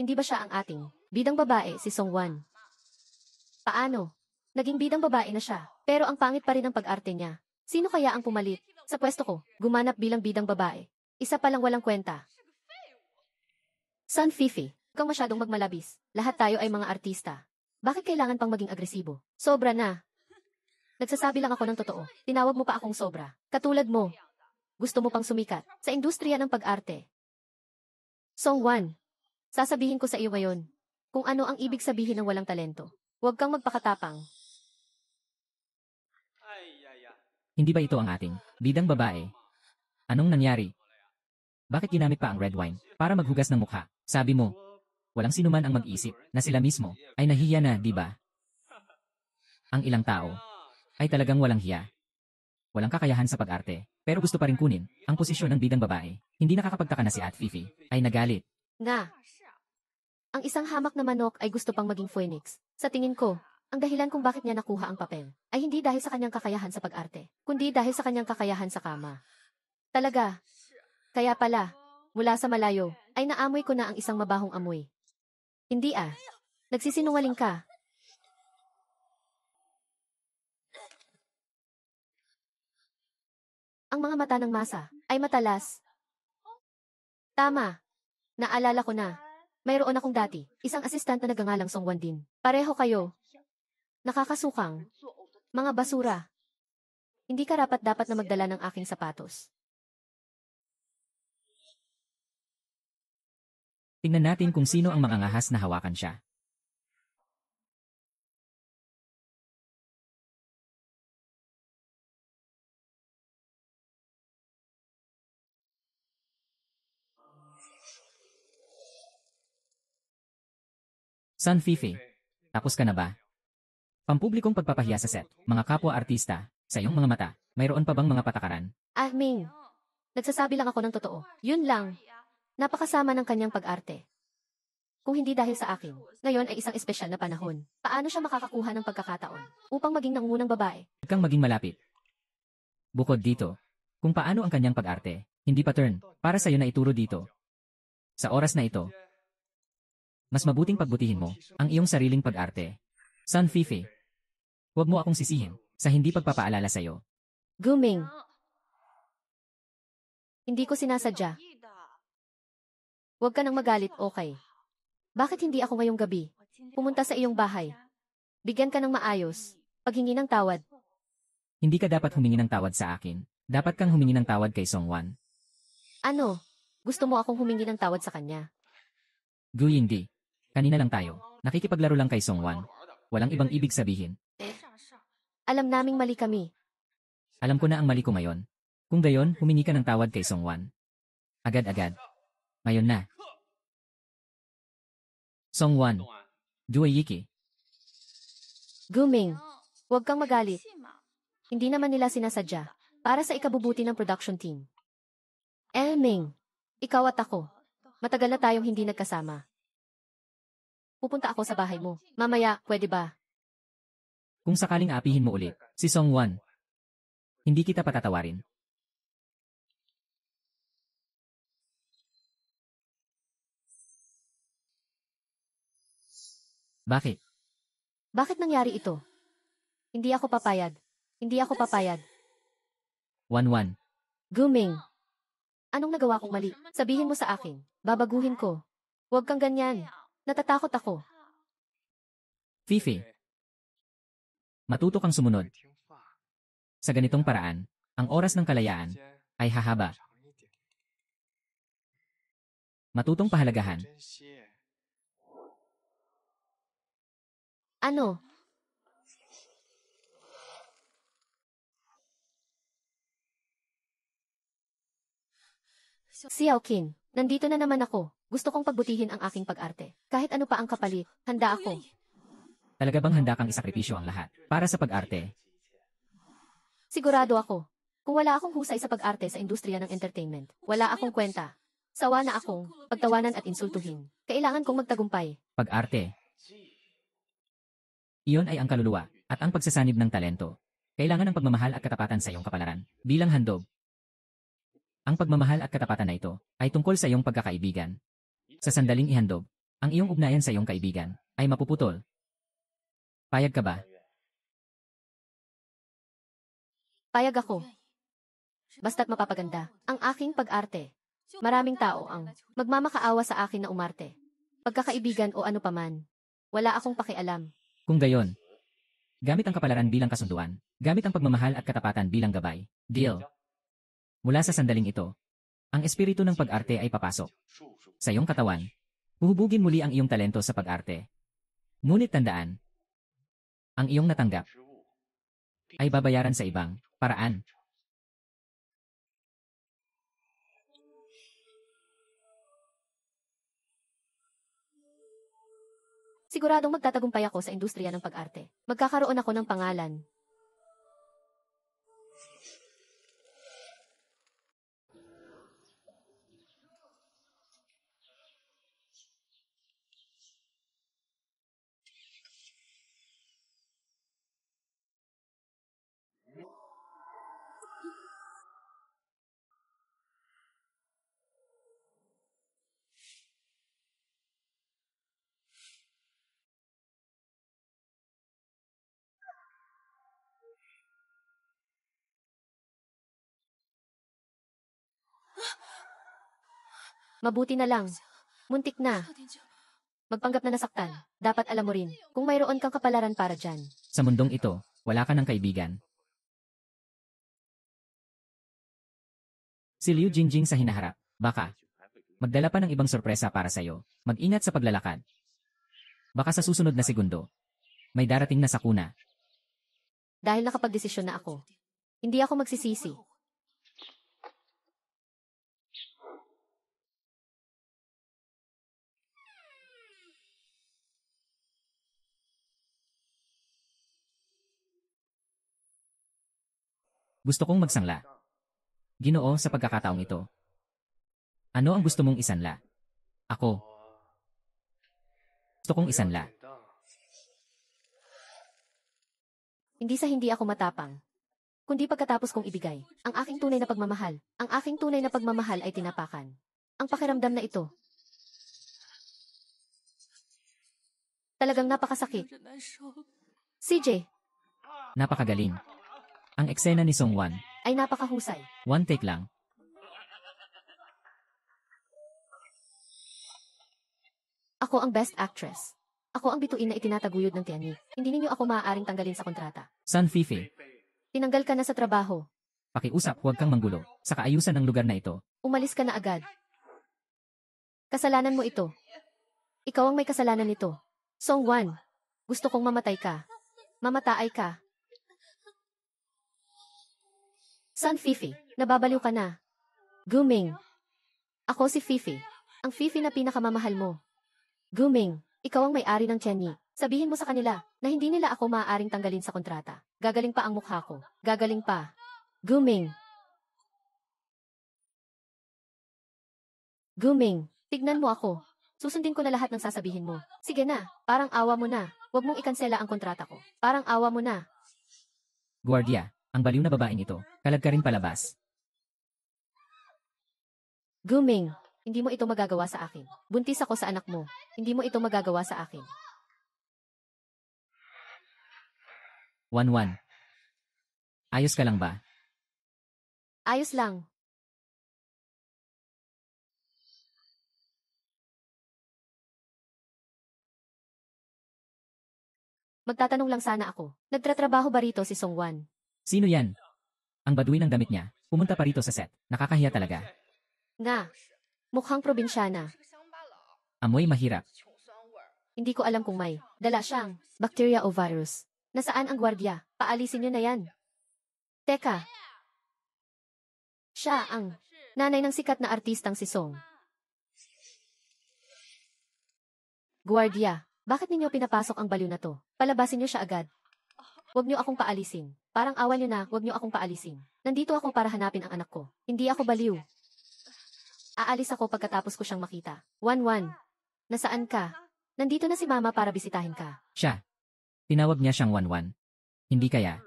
Hindi ba siya ang ating bidang babae, si Songwan? Paano? Naging bidang babae na siya, pero ang pangit pa rin ang pag-arte niya. Sino kaya ang pumalit? Sa pwesto ko, gumanap bilang bidang babae. Isa pa lang walang kwenta. San Fifi, kang masyadong magmalabis. Lahat tayo ay mga artista. Bakit kailangan pang maging agresibo? Sobra na. Nagsasabi lang ako ng totoo. Tinawag mo pa akong sobra. Katulad mo. Gusto mo pang sumikat sa industriya ng pag-arte. Songwan, sasabihin ko sa iyo ngayon kung ano ang ibig sabihin ng walang talento. Huwag kang magpakatapang. hindi ba ito ang ating bidang babae? Anong nangyari? Bakit ginamit pa ang red wine para maghugas ng mukha? Sabi mo, walang sinuman ang mag-isip na sila mismo ay nahiya na, di ba? Ang ilang tao ay talagang walang hiya. Walang kakayahan sa pag-arte, pero gusto pa rin kunin ang posisyon ng bidang babae. Hindi nakakapagtaka na si At Fifi ay nagalit. Nga. Ang isang hamak na manok ay gusto pang maging phoenix. Sa tingin ko, ang dahilan kung bakit niya nakuha ang papel ay hindi dahil sa kanyang kakayahan sa pag-arte, kundi dahil sa kanyang kakayahan sa kama. Talaga. Kaya pala, mula sa malayo, ay naamoy ko na ang isang mabahong amoy. Hindi ah. Nagsisinungaling ka. Ang mga mata ng masa ay matalas. Tama. Naalala ko na. Mayroon akong dati, isang asistant na nagngangalang Songwan din. Pareho kayo. Nakakasukang. Mga basura. Hindi karapat-dapat na magdala ng aking sapatos. Tingnan natin kung sino ang mangangahas na hawakan siya. San Fifi, tapos ka na ba? Pampublikong pagpapahiya sa set, mga kapwa-artista, sa iyong mga mata, mayroon pa bang mga patakaran? Ah, Ming, nagsasabi lang ako ng totoo. Yun lang. Napakasama ng kanyang pag-arte. Kung hindi dahil sa akin, ngayon ay isang espesyal na panahon. Paano siya makakakuha ng pagkakataon upang maging nangungunang babae? Huwag kang maging malapit. Bukod dito, kung paano ang kanyang pag-arte, hindi pa turn, para sa iyo na ituro dito. Sa oras na ito, mas mabuting pagbutihin mo ang iyong sariling pag-arte. San Fifi, huwag mo akong sisihin sa hindi pagpapaalala sa iyo. Guming, hindi ko sinasadya. Huwag ka nang magalit, okay? Bakit hindi ako ngayong gabi? Pumunta sa iyong bahay. Bigyan ka ng maayos. Paghingi ng tawad. Hindi ka dapat humingi ng tawad sa akin. Dapat kang humingi ng tawad kay Songwan. Ano? Gusto mo akong humingi ng tawad sa kanya? Guy hindi. Kanina lang tayo. Nakikipaglaro lang kay Songwan. Walang ibang ibig sabihin. Alam naming mali kami. Alam ko na ang mali ko ngayon. Kung gayon, humingi ka ng tawad kay Songwan. Agad-agad. Ngayon na. Songwan. Duayiki. Guming, huwag kang magalit. Hindi naman nila sinasadya. Para sa ikabubuti ng production team. Ming, ikaw at ako. Matagal na tayong hindi nagkasama. Pupunta ako sa bahay mo. Mamaya, pwede ba? Kung sakaling aapihin mo ulit, si Songwan. Hindi kita patatawarin. Bakit? Bakit nangyari ito? Hindi ako papayag. Hindi ako papayag. 1-1. Guming, anong nagawa kong mali? Sabihin mo sa akin. Babaguhin ko. Huwag kang ganyan. Natatakot ako. Fifi. Matuto kang sumunod. Sa ganitong paraan, ang oras ng kalayaan ay hahaba. Matutong pahalagahan. Ano? Xiaoqin, nandito na naman ako. Gusto kong pagbutihin ang aking pag-arte. Kahit ano pa ang kapalit, handa ako. Talaga bang handa kang isakripisyo ang lahat para sa pag-arte? Sigurado ako. Kung wala akong husay sa pag-arte sa industriya ng entertainment, wala akong kwenta. Sawa na akong pagtawanan at insultuhin. Kailangan kong magtagumpay. Pag-arte. Iyon ay ang kaluluwa at ang pagsasanib ng talento. Kailangan ng pagmamahal at katapatan sa iyong kapalaran. Bilang handog, ang pagmamahal at katapatan na ito ay tungkol sa iyong pagkakaibigan. Sa sandaling ihandog, ang iyong ugnayan sa iyong kaibigan ay mapuputol. Payag ka ba? Payag ako. Basta't mapapaganda ang aking pag-arte. Maraming tao ang magmamakaawa sa akin na umarte. Pagkakaibigan o ano paman. Wala akong pakialam. Kung gayon, gamit ang kapalaran bilang kasunduan, gamit ang pagmamahal at katapatan bilang gabay. Deal. Mula sa sandaling ito, ang espiritu ng pag-arte ay papasok sa iyong katawan. Huhubugin muli ang iyong talento sa pag-arte. Ngunit tandaan, ang iyong natanggap ay babayaran sa ibang paraan. Siguradong magtatagumpay ako sa industriya ng pag-arte. Magkakaroon ako ng pangalan. Mabuti na lang. Muntik na. Magpanggap na nasaktan. Dapat alam mo rin, kung mayroon kang kapalaran para dyan. Sa mundong ito, wala ka ng kaibigan. Si Liu Jingjing sa hinaharap, baka Magdala pa ng ibang sorpresa para sa'yo. Mag-ingat sa paglalakad. Baka sa susunod na segundo, may darating na sakuna. Dahil nakapagdesisyon na ako, hindi ako magsisisi. Gusto kong magsangla. Ginoo, sa pagkakataong ito. Ano ang gusto mong isanla? Ako. Gusto kong isanla. Hindi sa hindi ako matapang. Kundi pagkatapos kong ibigay, ang aking tunay na pagmamahal. Ang aking tunay na pagmamahal ay tinapakan. Ang pakiramdam na ito. Talagang napakasakit. CJ, Napakagaling. Ang eksena ni Song Wan. ay napakahusay. One take lang. Ako ang best actress. Ako ang bituin na itinataguyod ng Tianyi. Hindi ninyo ako maaaring tanggalin sa kontrata. San Fifi, Tinanggal ka na sa trabaho. pakiusap, huwag kang manggulo. Sa kaayusan ng lugar na ito. Umalis ka na agad. Kasalanan mo ito. Ikaw ang may kasalanan nito. Song Wan, gusto kong mamatay ka. Mamataay ka. San Fifi, nababaliw ka na. Guming. Ako si Fifi. Ang Fifi na pinakamamahal mo. Guming, ikaw ang may-ari ng Tianyi. Sabihin mo sa kanila na hindi nila ako maaaring tanggalin sa kontrata. Gagaling pa ang mukha ko. Gagaling pa. Guming. Guming, tignan mo ako. Susundin ko na lahat ng sasabihin mo. Sige na, parang awa mo na. Huwag mong ikansela ang kontrata ko. Parang awa mo na. Guardia, ang baliw na babaeng ito. Kalag ka rin palabas. Guming, hindi mo ito magagawa sa akin. Buntis ako sa anak mo. Hindi mo ito magagawa sa akin. Wan. Ayos ka lang ba? Ayos lang. Magtatanong lang sana ako. Nagtratrabaho ba rito si Song Wan? Sino yan? Ang baduy ng damit niya. Pumunta pa rito sa set. Nakakahiya talaga. Nga. Mukhang probinsyana. Amoy mahirap. Hindi ko alam kung may dala siyang bacteria o virus. Nasaan ang gwardiya? Paalisin niyo na yan. Teka. Siya ang nanay ng sikat na artistang si Song. Gwardiya, bakit ninyo pinapasok ang baliw na to? Palabasin niyo siya agad. Huwag niyo akong paalisin. Parang awa niyo na, huwag niyo akong paalisin. Nandito ako para hanapin ang anak ko. Hindi ako baliw. Aalis ako pagkatapos ko siyang makita. Wan, nasaan ka? Nandito na si Mama para bisitahin ka. Siya. Tinawag niya siyang Wan. Hindi kaya.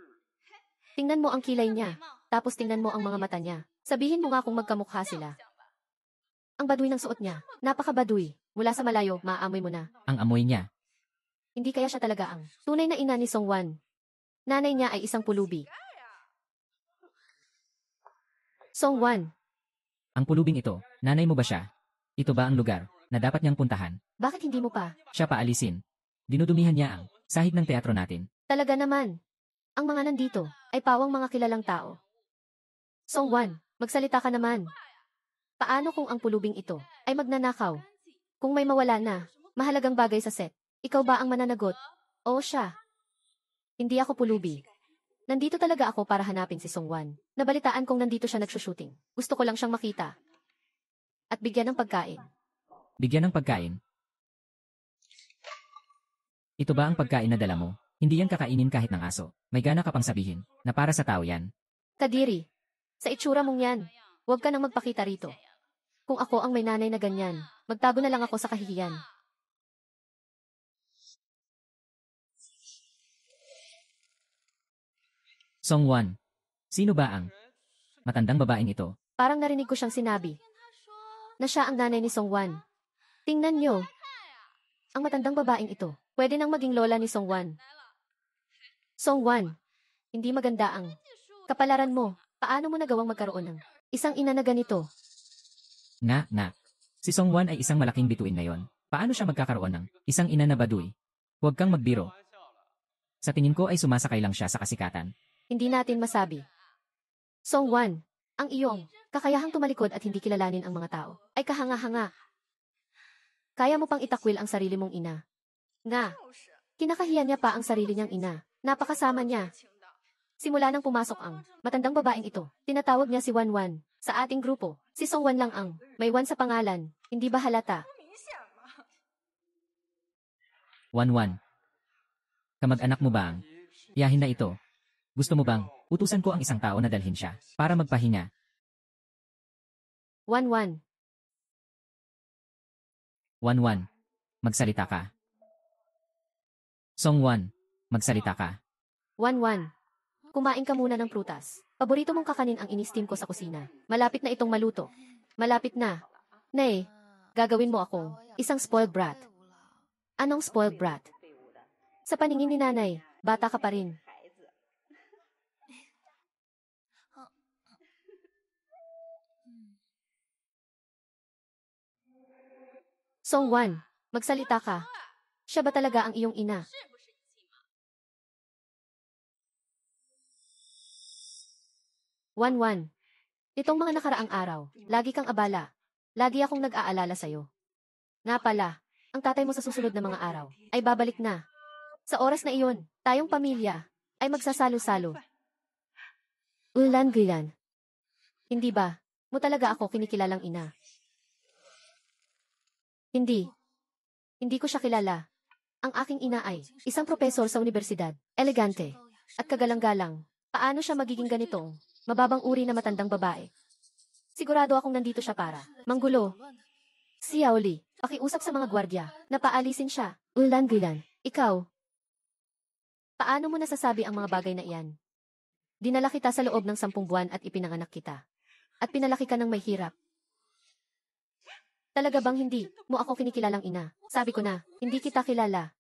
Tingnan mo ang kilay niya. Tapos tingnan mo ang mga mata niya. Sabihin mo nga kung magkamukha sila. Ang baduy ng suot niya. Napaka-baduy. Mula sa malayo, maaamoy mo na. Ang amoy niya. Hindi kaya siya talaga ang tunay na ina ni Song Wan. Nanay niya ay isang pulubi. Song Wan, Ang pulubing ito. Nanay mo ba siya? Ito ba ang lugar na dapat niyang puntahan? bakit hindi mo pa? Siya paalisin. Dinudumihan niya ang sahig ng teatro natin. Talaga naman. Ang mga nandito ay pawang mga kilalang tao. Song Wan, magsalita ka naman. Paano kung ang pulubing ito ay magnanakaw? Kung may mawala na, mahalagang bagay sa set, ikaw ba ang mananagot? O siya? Hindi ako pulubi. Nandito talaga ako para hanapin si Song Wan. Nabalitaan kong nandito siya nagsushooting. Gusto ko lang siyang makita. At bigyan ng pagkain. Bigyan ng pagkain. Ito ba ang pagkain na dala mo? Hindi yan kakainin kahit ng aso. May gana ka pang sabihin na para sa tao yan. Kadiri, sa itsura mong yan, huwag ka nang magpakita rito. Kung ako ang may nanay na ganyan, magtago na lang ako sa kahihiyan. Song Wan. Sino ba ang matandang babaeng ito? Parang narinig ko siyang sinabi na siya ang nanay ni Song Wan. Tingnan niyo, ang matandang babaeng ito, pwede nang maging lola ni Song Wan. Song Wan, hindi maganda ang kapalaran mo. Paano mo nagawang magkaroon ng isang ina na ganito? Nga. Si Song Wan ay isang malaking bituin ngayon. Paano siya magkakaroon ng isang ina na baduy? Huwag kang magbiro. Sa tingin ko ay sumasakay lang siya sa kasikatan. Hindi natin masabi. Song Wan, Ang iyong kakayahang tumalikod at hindi kilalanin ang mga tao ay kahanga-hanga. Kaya mo pang itakwil ang sarili mong ina. Nga, kinakahiya niya pa ang sarili niyang ina. Napakasama niya. Simula nang pumasok ang matandang babaeng ito, tinatawag niya si Wanwan. Sa ating grupo, si Songwan lang ang may Wan sa pangalan. Hindi ba halata? Wanwan. Kamag-anak mo ba ang yahin na ito? Gusto mo bang utusan ko ang isang tao na dalhin siya para magpahinga? Wanwan. Wanwan. Magsalita ka. Songwan. Magsalita ka. Wanwan. Kumain ka muna ng prutas. Paborito mong kakanin ang ini-steam ko sa kusina. Malapit na itong maluto. Malapit na. Nay, gagawin mo akong isang spoiled brat. Anong spoiled brat? Sa paningin ni nanay, bata ka pa rin. Songwan, magsalita ka. Siya ba talaga ang iyong ina? Wanwan. Itong mga nakaraang araw, lagi kang abala. Lagi akong nag-aalala sa'yo. Nga pala, ang tatay mo sa susunod na mga araw ay babalik na. Sa oras na iyon, tayong pamilya ay magsasalo-salo. Ulan Gilan. Hindi ba? Mo talaga ako kinikilalang ina. Hindi. Hindi ko siya kilala. Ang aking ina ay isang propesor sa universidad, elegante, at kagalang-galang. Paano siya magiging ganitong mababang uri na matandang babae? Sigurado akong nandito siya para manggulo. Si Yaoli, pakiusap sa mga gwardya na paalisin siya. Ulan Gilan, ikaw. Paano mo nasasabi ang mga bagay na iyan? Dinala kita sa loob ng 10 buwan at ipinanganak kita. At pinalaki ka ng may hirap. Talaga bang hindi mo ako kinikilalang ina? Sabi ko na, hindi kita kilala.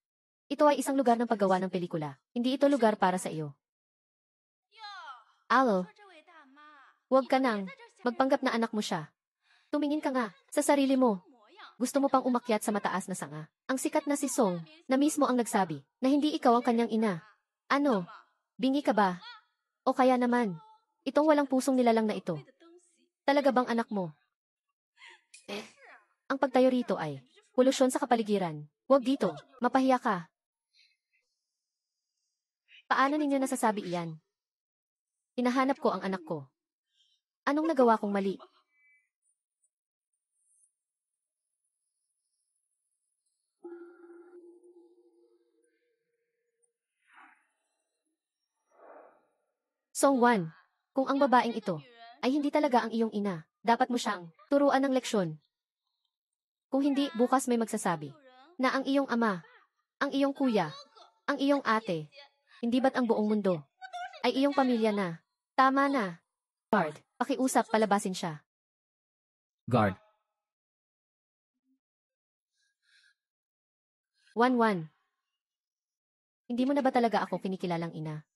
Ito ay isang lugar ng paggawa ng pelikula. Hindi ito lugar para sa iyo. Alo, huwag ka nang magpanggap na anak mo siya. Tumingin ka nga sa sarili mo. Gusto mo pang umakyat sa mataas na sanga. Ang sikat na si Song, na mismo ang nagsabi, na hindi ikaw ang kanyang ina. Ano? Bingi ka ba? O kaya naman, itong walang pusong nilalang na ito. Talaga bang anak mo? Ang pagtayo rito ay polusyon sa kapaligiran. Huwag dito, mapahiya ka. Paano ninyo nasasabi iyan? Hinahanap ko ang anak ko. Anong nagawa kong mali? Songwan, kung ang babaeng ito ay hindi talaga ang iyong ina, dapat mo siyang turuan ng leksyon. Kung hindi, bukas may magsasabi na ang iyong ama, ang iyong kuya, ang iyong ate, hindi ba't ang buong mundo ay iyong pamilya na? Tama na. Guard, pakiusap, palabasin siya. Guard. Wanwan. Hindi mo na ba talaga ako kinikilalang ina?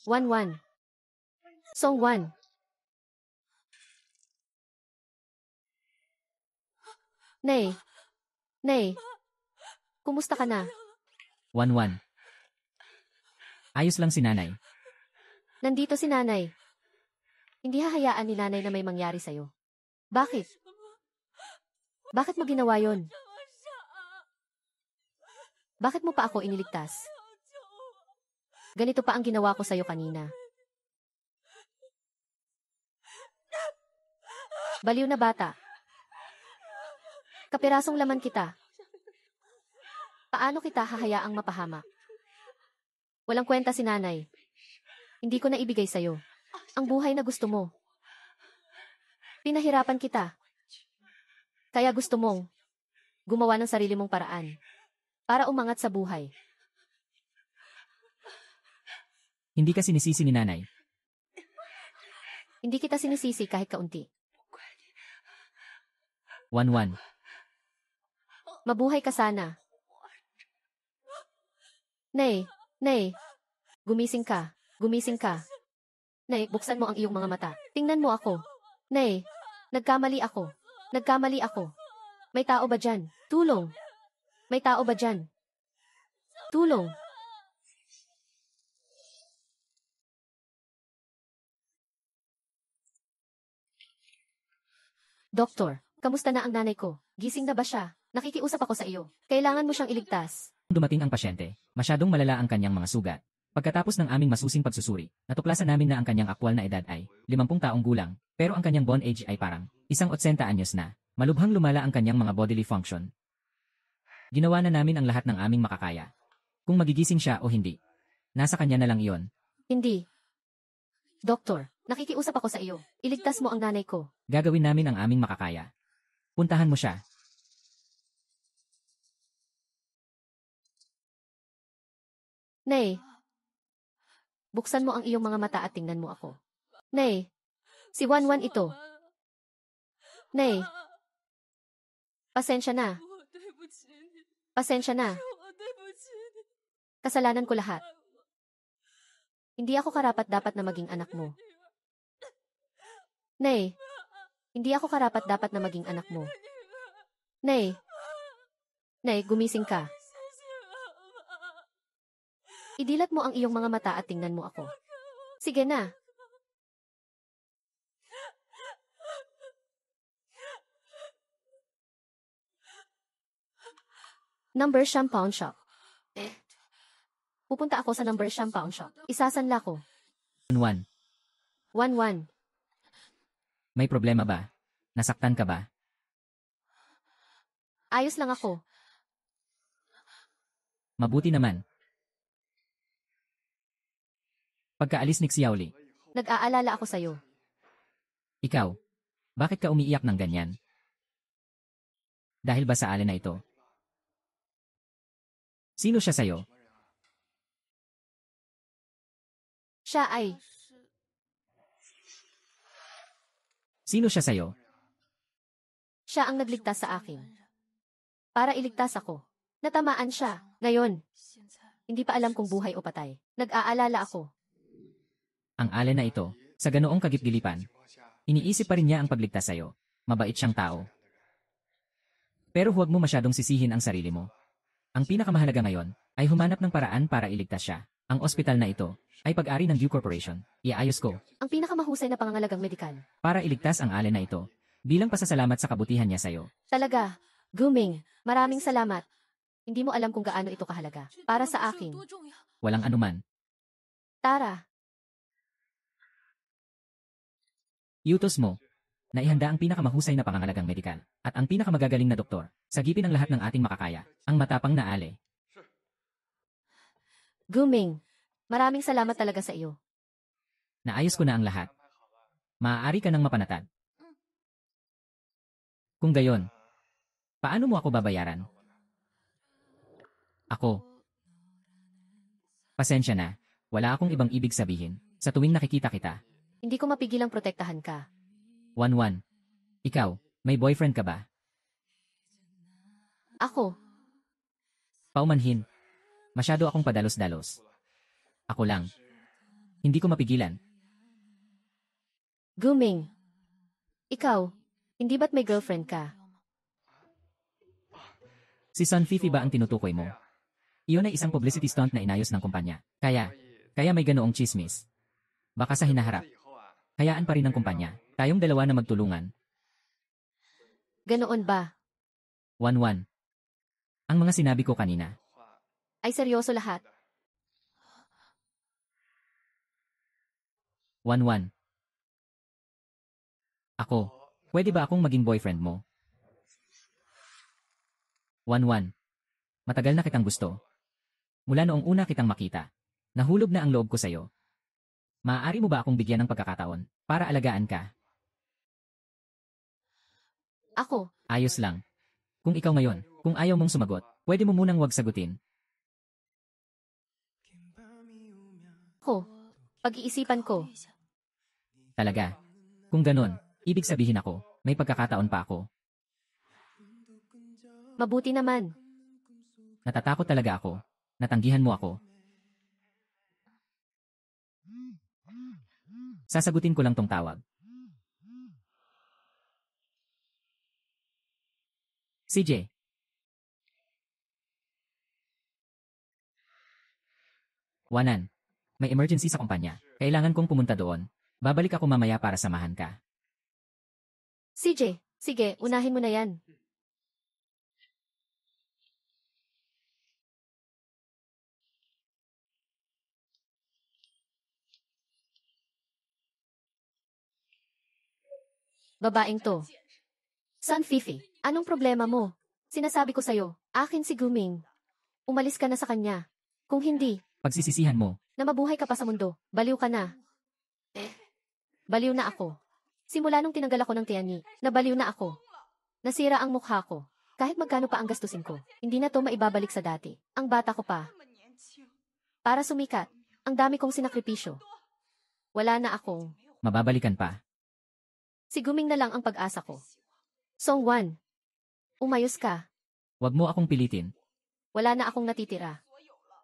Wanwan. Songwan. Nay. Nay. Kumusta ka na? Wanwan. Ayos lang si nanay. Nandito si nanay. Hindi hahayaan ni nanay na may mangyari sa'yo. Bakit? Bakit mo ginawa yon? Bakit mo pa ako iniligtas? Ganito pa ang ginawa ko sa'yo kanina. Baliw na bata. Kapirasong laman kita. Paano kita hahayaang mapahamak? Walang kwenta si nanay. Hindi ko na ibigay sa'yo ang buhay na gusto mo. Pinahirapan kita. Kaya gusto mong gumawa ng sarili mong paraan para umangat sa buhay. Hindi ka sinisisi ni nanay. Hindi kita sinisisi kahit kaunti. Wanwan. Mabuhay ka sana. Nay, Nay, gumising ka, gumising ka. Nay, buksan mo ang iyong mga mata. Tingnan mo ako. Nay, nagkamali ako. Nagkamali ako. May tao ba dyan? Tulong. May tao ba dyan? Tulong. Doktor, kamusta na ang nanay ko? Gising na ba siya? Nakikiusap ako sa iyo. Kailangan mo siyang iligtas. Dumating ang pasyente, masyadong malala ang kanyang mga sugat. Pagkatapos ng aming masusing pagsusuri, natuklasan namin na ang kanyang aktwal na edad ay 50 taong gulang, pero ang kanyang bone age ay parang 180 anyos na. Malubhang lumala ang kanyang mga bodily function. Ginawa na namin ang lahat ng aming makakaya. Kung magigising siya o hindi, nasa kanya na lang iyon. Hindi. Doktor, nakikiusap ako sa iyo. Iligtas mo ang nanay ko. Gagawin namin ang aming makakaya. Puntahan mo siya. Nay, buksan mo ang iyong mga mata at tingnan mo ako. Nay, si Wanwan ito. Nay, pasensya na. Pasensya na. Kasalanan ko lahat. Hindi ako karapat-dapat na maging anak mo. Nay, hindi ako karapat-dapat na maging anak mo. Nay, Nay, gumising ka. Idilat mo ang iyong mga mata at tingnan mo ako. Sige na. Number Siyam Pawn Shop. Pupunta ako sa Number Siyam Pawn Shop. Isasanla ko. 1-1. 1-1. May problema ba? Nasaktan ka ba? Ayos lang ako. Mabuti naman. Pagkaalis ni Xiaoli, Nag-aalala ako sa'yo. ikaw, bakit ka umiiyak ng ganyan? Dahil ba sa alin na ito? Sino siya sa'yo? Siya ay, Sino siya sa'yo? siya ang nagligtas sa akin. Para iligtas ako. Natamaan siya. Ngayon, hindi pa alam kung buhay o patay. Nag-aalala ako. Ang alin na ito, sa ganoong kagip-gilipan, iniisip pa rin niya ang pagligtas sa'yo. Mabait siyang tao. Pero huwag mo masyadong sisihin ang sarili mo. Ang pinakamahalaga ngayon ay humanap ng paraan para iligtas siya. Ang ospital na ito ay pag-ari ng Dew Corporation. Iayos ko Ang pinakamahusay na pangangalagang medikal. para iligtas ang alin na ito bilang pasasalamat sa kabutihan niya sa'yo. Talaga. Guming, maraming salamat. Hindi mo alam kung gaano ito kahalaga. Para sa akin. Walang anuman. Tara. Iutos mo na ihanda ang pinakamahusay na pangangalagang medikal at ang pinakamagagaling na doktor. Sagipin ang lahat ng ating makakaya. Ang matapang na ale. Guming, maraming salamat talaga sa iyo. Naayos ko na ang lahat. Maaari ka nang mapanatag. Kung gayon, paano mo ako babayaran? Ako. Pasensya na, wala akong ibang ibig sabihin. Sa tuwing nakikita kita, Hindi ko mapigilang protektahan ka. 1-1. Ikaw, may boyfriend ka ba? Ako, Paumanhin. Masyado akong padalos-dalos. Ako lang. Hindi ko mapigilan. Guming. Ikaw, hindi ba't may girlfriend ka? Si Sun Fifi ba ang tinutukoy mo? Iyon ay isang publicity stunt na inayos ng kumpanya. Kaya may ganoong chismis. Baka sa hinaharap. Hayaan pa rin ng kumpanya. Tayong dalawa na magtulungan. Ganoon ba? 1-1. Ang mga sinabi ko kanina. Ay seryoso lahat? 1-1. Ako, pwede ba akong maging boyfriend mo? 1-1. Matagal na kitang gusto. Mula noong una kitang makita, nahulog na ang loob ko sa'yo. Maaari mo ba akong bigyan ng pagkakataon para alagaan ka? Ako, Ayos lang. Kung ikaw ngayon, kung ayaw mong sumagot, pwede mo munang wag sagutin. ako. Pag-iisipan ko. Talaga. Kung ganon, ibig sabihin ako, may pagkakataon pa ako. Mabuti naman. Natatakot talaga ako. Natanggihan mo ako. Sasagutin ko lang tong tawag. CJ, Wanan. May emergency sa kumpanya. Kailangan kong pumunta doon. Babalik ako mamaya para samahan ka. CJ, sige, unahin mo na yan. Babaeng to. San Fifi, anong problema mo? Sinasabi ko sa'yo, akin si Guming. Umalis ka na sa kanya. Kung hindi, Pagsisisihan mo, na mabuhay ka pa sa mundo, baliw ka na. Baliw na ako. Simula nung tinanggal ako ng tiyan nabaliw na ako. Nasira ang mukha ko. Kahit magkano pa ang gastusin ko, hindi na to maibabalik sa dati. Ang bata ko pa. Para sumikat, ang dami kong sinakripisyo. Wala na akong. mababalikan pa. Si Guming na lang ang pag-asa ko. Song Wan, umayos ka. Huwag mo akong pilitin. Wala na akong natitira.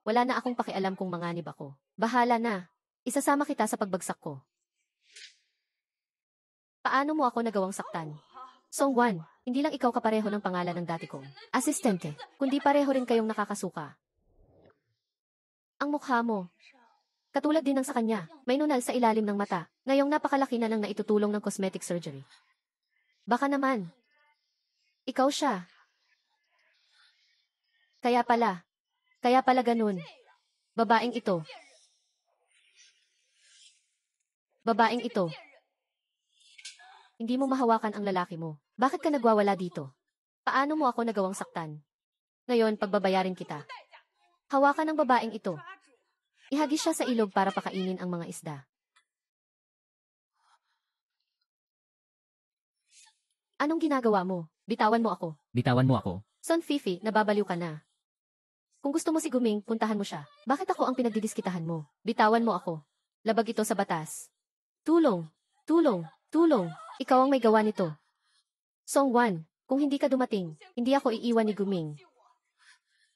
Wala na akong pakialam kung manganib ako. Bahala na. Isasama kita sa pagbagsak ko. Paano mo ako nagawang saktan? Song Wan, hindi lang ikaw kapareho ng pangalan ng dati kong asistente, kundi pareho rin kayong nakakasuka. Ang mukha mo, katulad din ng sa kanya, may nunal sa ilalim ng mata, ngayong napakalaki na ng naitutulong ng cosmetic surgery. Baka naman, ikaw siya. Kaya pala ganun. Babaeng ito. Babaeng ito. Hindi mo mahawakan ang lalaki mo. Bakit ka nagwawala dito? Paano mo ako nagawang saktan? Ngayon, pagbabayarin kita. Hawakan ng babaeng ito. Ihagis siya sa ilog para pakainin ang mga isda. Anong ginagawa mo? Bitawan mo ako. Bitawan mo ako. Son Fifi, nababaliw ka na. Kung gusto mo si Guming, puntahan mo siya. Bakit ako ang pinagdidiskitahan mo? Bitawan mo ako. Labag ito sa batas. Tulong! Tulong! Tulong! Ikaw ang may gawa nito. Song Wan, kung hindi ka dumating, hindi ako iiwan ni Guming.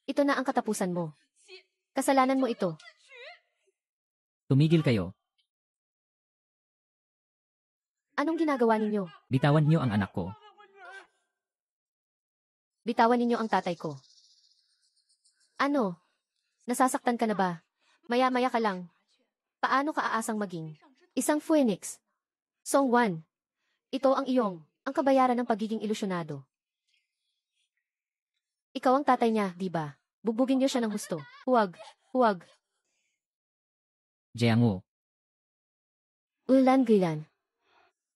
Ito na ang katapusan mo. Kasalanan mo ito. Tumigil kayo. Anong ginagawa ninyo? Bitawan niyo ang anak ko. Bitawan ninyo ang tatay ko. Ano? Nasasaktan ka na ba? Maya-maya ka lang. Paano ka aasang maging isang phoenix? Song Wan, ito ang ang kabayaran ng pagiging ilusyonado. Ikaw ang tatay niya, di ba? Bugbugin niyo siya ng husto. Huwag, huwag. Jiangwoo. Ulan Gilan.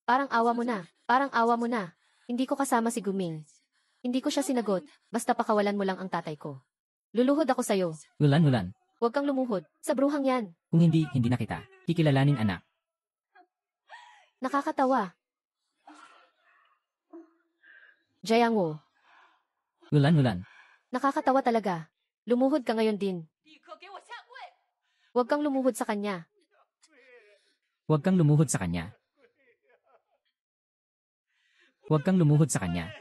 Parang awa mo na. Hindi ko kasama si Guming. Hindi ko siya sinagot, basta pakawalan mo lang ang tatay ko. Luluhod ako sa'yo. Ulan. Huwag kang lumuhod, sa bruhang yan. Kung hindi na kita. Kikilalanin anak. Nakakatawa. Jiangwoo, Ulan. nakakatawa talaga. Lumuhod ka ngayon din. Huwag kang lumuhod sa kanya. Huwag kang lumuhod sa kanya. Huwag kang lumuhod sa kanya.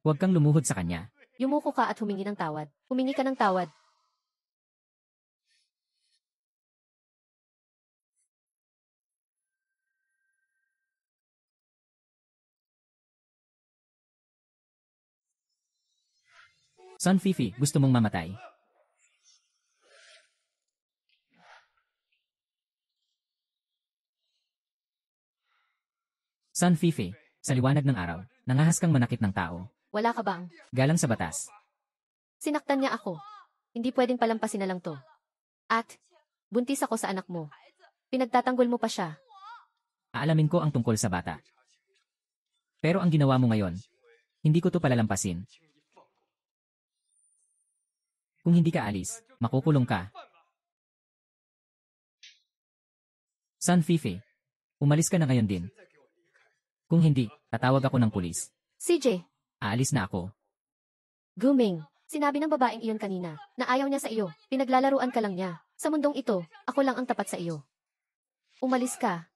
Huwag kang lumuhod sa kanya. Yumuko ka at humingi ng tawad. Humingi ka ng tawad. Son Fifi, gusto mong mamatay? Son Fifi, sa liwanag ng araw, nangahas kang manakit ng tao. Wala ka bang? Galang sa batas. Sinaktan niya ako. Hindi pwedeng palampasin na lang to. At, buntis ako sa anak mo. Pinagtatanggol mo pa siya. Aalamin ko ang tungkol sa bata. Pero ang ginawa mo ngayon, hindi ko to palalampasin. Kung hindi ka alis, makukulong ka. Son Fifi, umalis ka na ngayon din. Kung hindi, tatawag ako ng pulis. CJ, Aalis na ako. Guming, sinabi ng babaeng iyon kanina, na ayaw niya sa iyo. Pinaglalaruan ka lang niya. Sa mundong ito, ako lang ang tapat sa iyo. Umalis ka.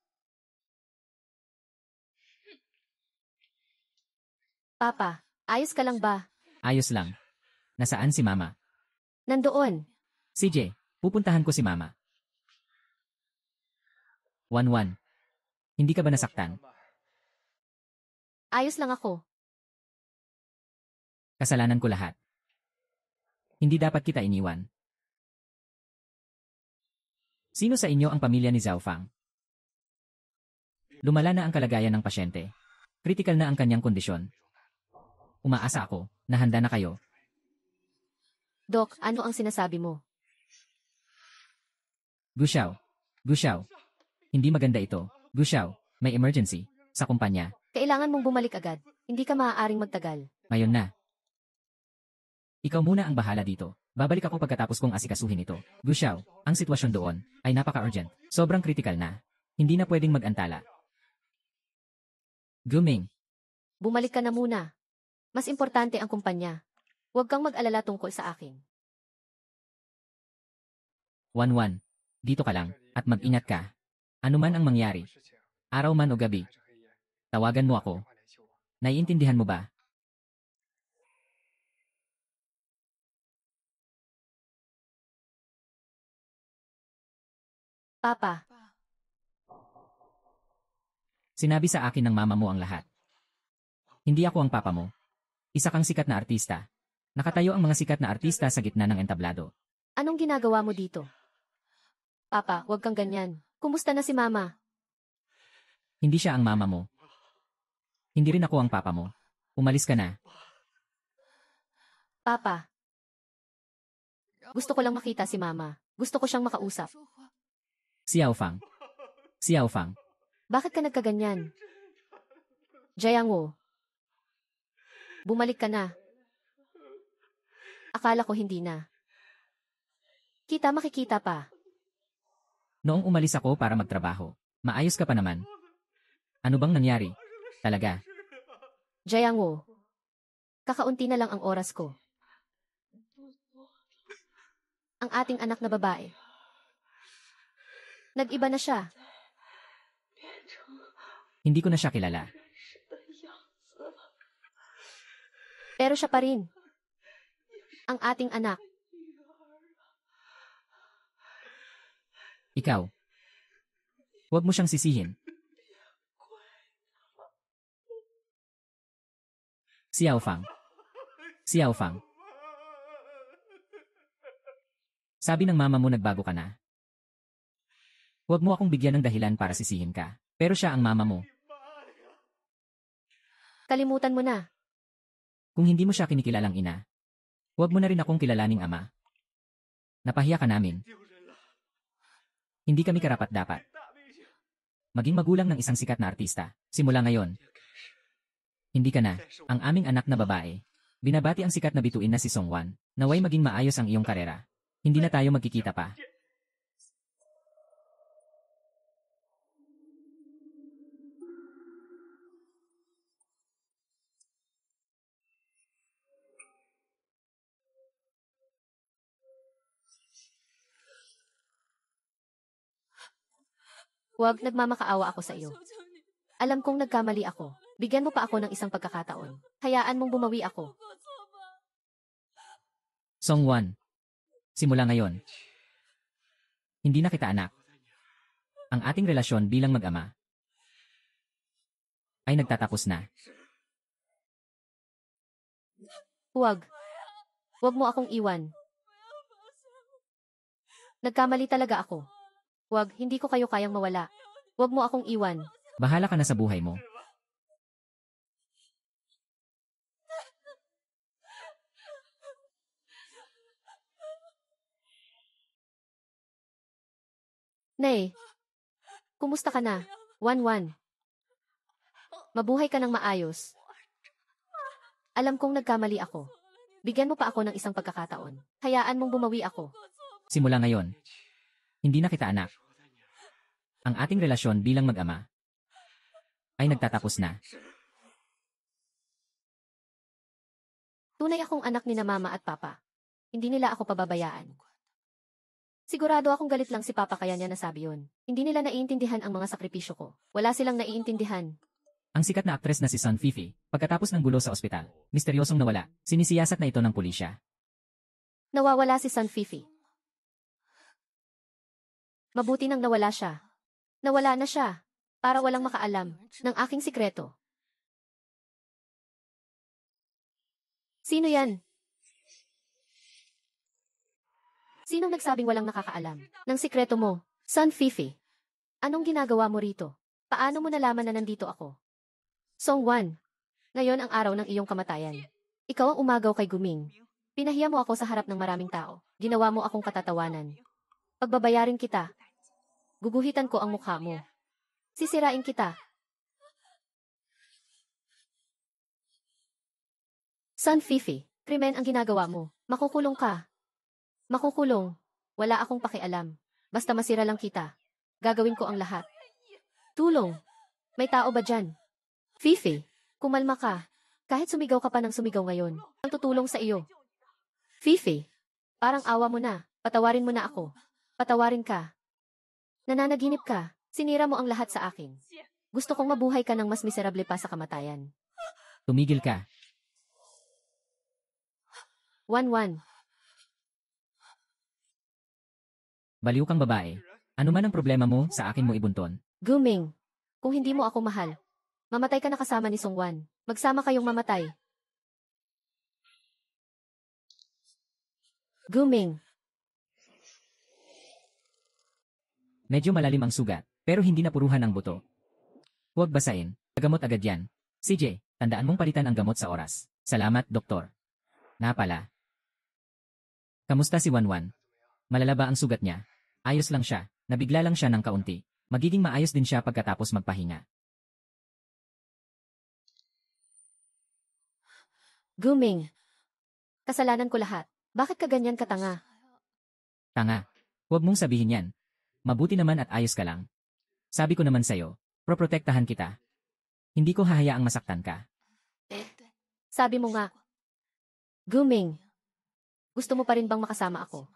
Papa, ayos ka lang ba? Ayos lang. Nasaan si Mama? Nandoon. CJ, pupuntahan ko si Mama. 1-1. Hindi ka ba nasaktan? Ayos lang ako. Kasalanan ko lahat. Hindi dapat kita iniwan. Sino sa inyo ang pamilya ni Zhao Fang? Lumala na ang kalagayan ng pasyente. Critical na ang kanyang kondisyon. Umaasa ako na handa na kayo. Dok, ano ang sinasabi mo? Guxiao. Guxiao. Hindi maganda ito. Guxiao, may emergency sa kumpanya. Kailangan mong bumalik agad. Hindi ka maaaring magtagal. Ngayon na. Ikaw muna ang bahala dito. Babalik ako pagkatapos kong asikasuhin ito. Guxiao, ang sitwasyon doon ay napaka-urgent. Sobrang critical na. Hindi na pwedeng mag-antala. Guming. Bumalik ka na muna. Mas importante ang kumpanya. Huwag kang mag-alala tungkol sa akin. 1-1. Dito ka lang, at mag-ingat ka. Ano man ang mangyari. Araw man o gabi. Tawagan mo ako. Naiintindihan mo ba? Papa, Sinabi sa akin ng mama mo ang lahat. Hindi ako ang papa mo. Isa kang sikat na artista. Nakatayo ang mga sikat na artista sa gitna ng entablado. anong ginagawa mo dito? Papa, huwag kang ganyan. Kumusta na si Mama? Hindi siya ang mama mo. Hindi rin ako ang papa mo. Umalis ka na. Papa, gusto ko lang makita si Mama. Gusto ko siyang makausap. Xiao Fang. Xiao Fang. Bakit ka nagkaganyan? Jiangwo, bumalik ka na. Akala ko hindi na. Kita makikita pa. Noong umalis ako para magtrabaho, maayos ka pa naman. Ano bang nangyari? Talaga. Jiangwo, kakaunti na lang ang oras ko. Ang ating anak na babae. Nag-iba na siya. Hindi ko na siya kilala. Pero siya pa rin. Ang ating anak. Ikaw. Huwag mo siyang sisihin. Xiao Fang. Xiao Fang. Sabi ng mama mo nagbago ka na. Huwag mo akong bigyan ng dahilan para sisihin ka. Pero siya ang mama mo. Kalimutan mo na. Kung hindi mo siya kinikilalang ina, huwag mo na rin akong kilalaning ama. Napahiya ka namin. Hindi kami karapat-dapat. Maging magulang ng isang sikat na artista, simula ngayon. Hindi ka na, ang aming anak na babae. Binabati ang sikat na bituin na si Songwan, naway maging maayos ang iyong karera. Hindi na tayo magkikita pa. Huwag nagmamakaawa ako sa iyo. Alam kong nagkamali ako. Bigyan mo pa ako ng isang pagkakataon. Hayaan mong bumawi ako. Songwan, simula ngayon. Hindi na kita anak. Ang ating relasyon bilang mag-ama ay nagtatapos na. Huwag. Huwag mo akong iwan. Nagkamali talaga ako. Huwag, hindi ko kayo kayang mawala. Huwag mo akong iwan. Bahala ka na sa buhay mo. Nay, kumusta ka na? Wan-wan. Mabuhay ka ng maayos. Alam kong nagkamali ako. Bigyan mo pa ako ng isang pagkakataon. Hayaan mong bumawi ako. Simula ngayon. Hindi na kita anak. Ang ating relasyon bilang mag-ama ay nagtatapos na. Tunay akong anak ni na mama at papa. Hindi nila ako pababayaan. Sigurado akong galit lang si papa kaya niya nasabi yun. Hindi nila naiintindihan ang mga sakripisyo ko. Wala silang naiintindihan. Ang sikat na aktres na si Sun Fifi, pagkatapos ng gulo sa ospital, misteryosong nawala, sinisiyasat na ito ng pulisya. Nawawala si San Fifi. Mabuti nang nawala siya. Nawala na siya. Para walang makaalam ng aking sikreto. Sino yan? Sinong nagsabing walang nakakaalam ng sikreto mo? Son Fifi, anong ginagawa mo rito? Paano mo nalaman na nandito ako? Song Wan, ngayon ang araw ng iyong kamatayan. Ikaw ang umagaw kay Guming. Pinahiya mo ako sa harap ng maraming tao. Ginawa mo akong katatawanan. Pagbabayarin kita. Guguhitan ko ang mukha mo. Sisirain kita. Son Fifi, krimen ang ginagawa mo. Makukulong ka. Makukulong. Wala akong pakialam. Basta masira lang kita. Gagawin ko ang lahat. Tulong. May tao ba dyan? Fifi, kumalma ka. Kahit sumigaw ka pa ng sumigaw ngayon, ang tutulong sa iyo. Fifi, parang awa mo na. Patawarin mo na ako. Patawarin ka. Nananaginip ka. Sinira mo ang lahat sa akin. Gusto kong mabuhay ka ng mas miserable pa sa kamatayan. Tumigil ka. Wan. Baliw kang babae. Ano man ang problema mo, sa akin mo ibunton. Guming, kung hindi mo ako mahal, mamatay ka na kasama ni Song Wan. Magsama kayong mamatay. Guming, Medyo malalim ang sugat, pero hindi napuruhan ang buto. Huwag basain. Gamot agad yan. CJ, tandaan mong palitan ang gamot sa oras. Salamat, doktor. Napala. Kamusta si Wanwan? Malala ba ang sugat niya? Ayos lang siya. Nabigla lang siya ng kaunti. Magiging maayos din siya pagkatapos magpahinga. Guming. Kasalanan ko lahat. Bakit ka ganyan katanga? Tanga. Huwag mong sabihin yan. Mabuti naman at ayos ka lang. Sabi ko naman sa'yo, proprotektahan kita. Hindi ko hahayaang masaktan ka. Sabi mo nga. Guming. Gusto mo pa rin bang makasama ako?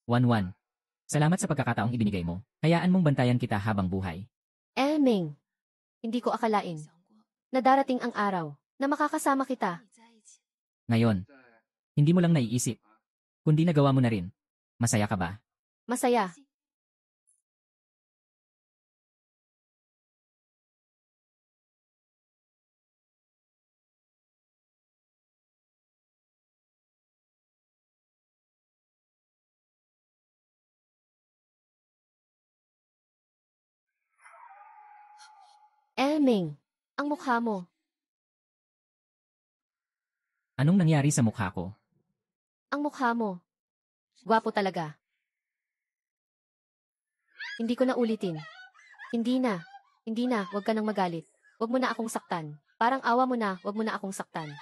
Wanwan. Salamat sa pagkakataong ibinigay mo. Hayaan mong bantayan kita habang buhay. Elming. Hindi ko akalain na darating ang araw na makakasama kita. Ngayon, hindi mo lang naiisip. Kundi nagawa mo na rin. Masaya ka ba? Masaya. Elming, ang mukha mo. Anong nangyari sa mukha ko? Ang mukha mo. Gwapo talaga. Hindi ko na ulitin. Hindi na. Hindi na, huwag ka nang magalit. Huwag mo na akong saktan. Parang awa mo na, huwag mo na akong saktan.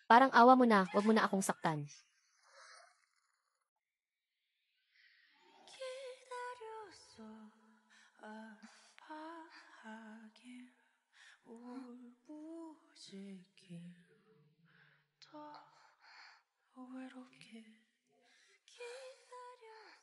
Parang awa mo na, huwag mo na akong saktan. 기다렸어 아파하길 울부짖길 더 외롭게 기다렸어.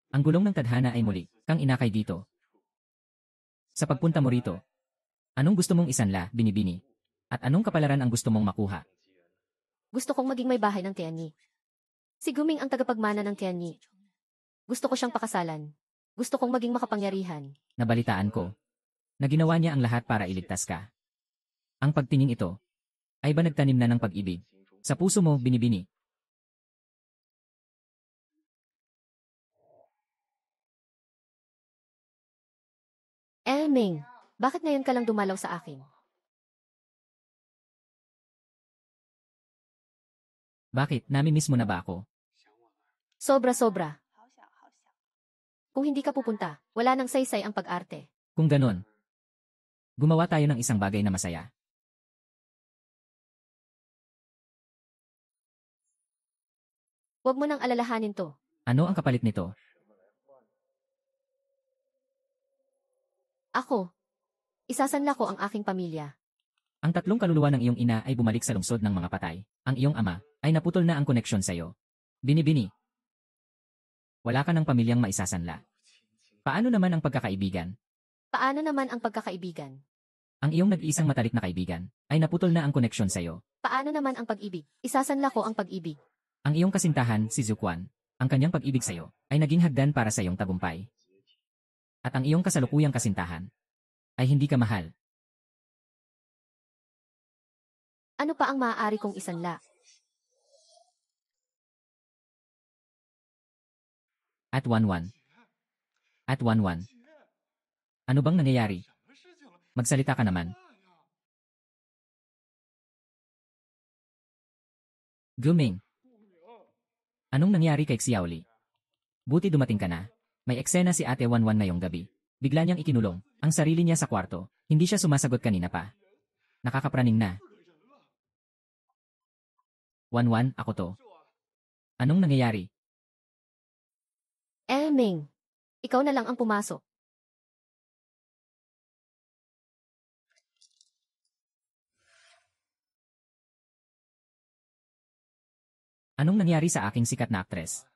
Ang gulong ng tadhana ay muli, kang inakay dito. Sa pagpunta mo rito, anong gusto mong isanla, binibini? At anong kapalaran ang gusto mong makuha? Gusto kong maging may bahay ng Tianyi. Si Guming ang tagapagmana ng Tianyi. Gusto ko siyang pakasalan. Gusto kong maging makapangyarihan. Nabalitaan ko na ginawa niya ang lahat para iligtas ka. Ang pagtingin ito ay ba nagtanim na ng pag-ibig? Sa puso mo, binibini. Elming, bakit ngayon ka lang dumalaw sa akin? Bakit, nami-miss mo na ba ako? Sobra-sobra. Kung hindi ka pupunta, wala nang saysay ang pag-arte. Kung ganon, gumawa tayo ng isang bagay na masaya. Huwag mo nang alalahanin to. Ano ang kapalit nito? Ako. Isasanla ko ang aking pamilya. Ang tatlong kaluluwa ng iyong ina ay bumalik sa lungsod ng mga patay. Ang iyong ama ay naputol na ang koneksyon sa iyo. Binibini. Wala ka ng pamilyang maisasanla. Paano naman ang pagkakaibigan? Paano naman ang pagkakaibigan? Ang iyong nag-iisang matalik na kaibigan ay naputol na ang koneksyon sa'yo. Paano naman ang pag-ibig? Isasanla ko ang pag-ibig. Ang iyong kasintahan, si Zuquan, ang kanyang pag-ibig sa'yo, ay naging hagdan para sa iyong tagumpay. At ang iyong kasalukuyang kasintahan, ay hindi ka mahal. Ano pa ang maaari kong isanla? At 1-1. At 1-1. Ano bang nangyayari? Magsalita ka naman. Guming. Anong nangyari kay Xiaoli? Buti dumating ka na. May eksena si Ate 1-1 ngayong gabi. Bigla niyang ikinulong ang sarili niya sa kwarto. Hindi siya sumasagot kanina pa. Nakakapraning na. 1-1, ako to. Anong nangyayari? Ming. Ikaw na lang ang pumasok. Anong nangyari sa aking sikat na aktres?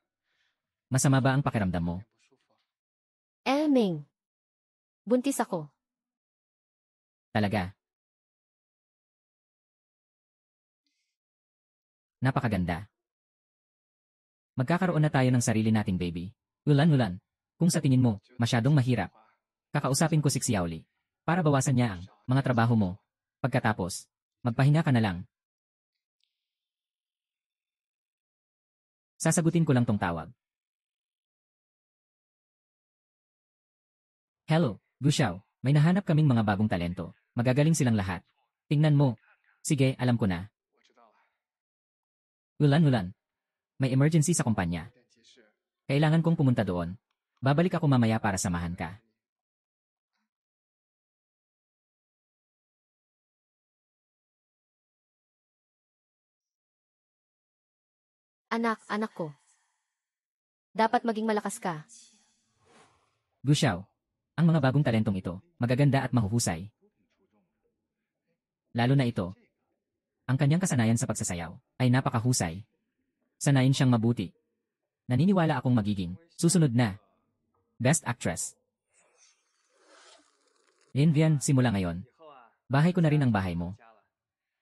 Masama ba ang pakiramdam mo? Ming. Buntis ako. Talaga? Napakaganda. Magkakaroon na tayo ng sarili nating baby. Ulan. Kung sa tingin mo, masyadong mahirap, kakausapin ko si Xiaoli para bawasan niya ang mga trabaho mo. Pagkatapos, magpahinga ka na lang. Sasagutin ko lang tong tawag. Hello, Guxiao. May nahanap kaming mga bagong talento. Magagaling silang lahat. Tingnan mo. Sige, alam ko na. Ulan. May emergency sa kumpanya. Kailangan kong pumunta doon. Babalik ako mamaya para samahan ka. Anak ko. Dapat maging malakas ka. Guxiao, ang mga bagong talentong ito, magaganda at mahuhusay. Lalo na ito. Ang kanyang kasanayan sa pagsasayaw ay napakahusay. Sanayin siyang mabuti. Naniniwala akong magiging susunod na Best Actress. Vian, simula ngayon. Bahay ko na rin ang bahay mo.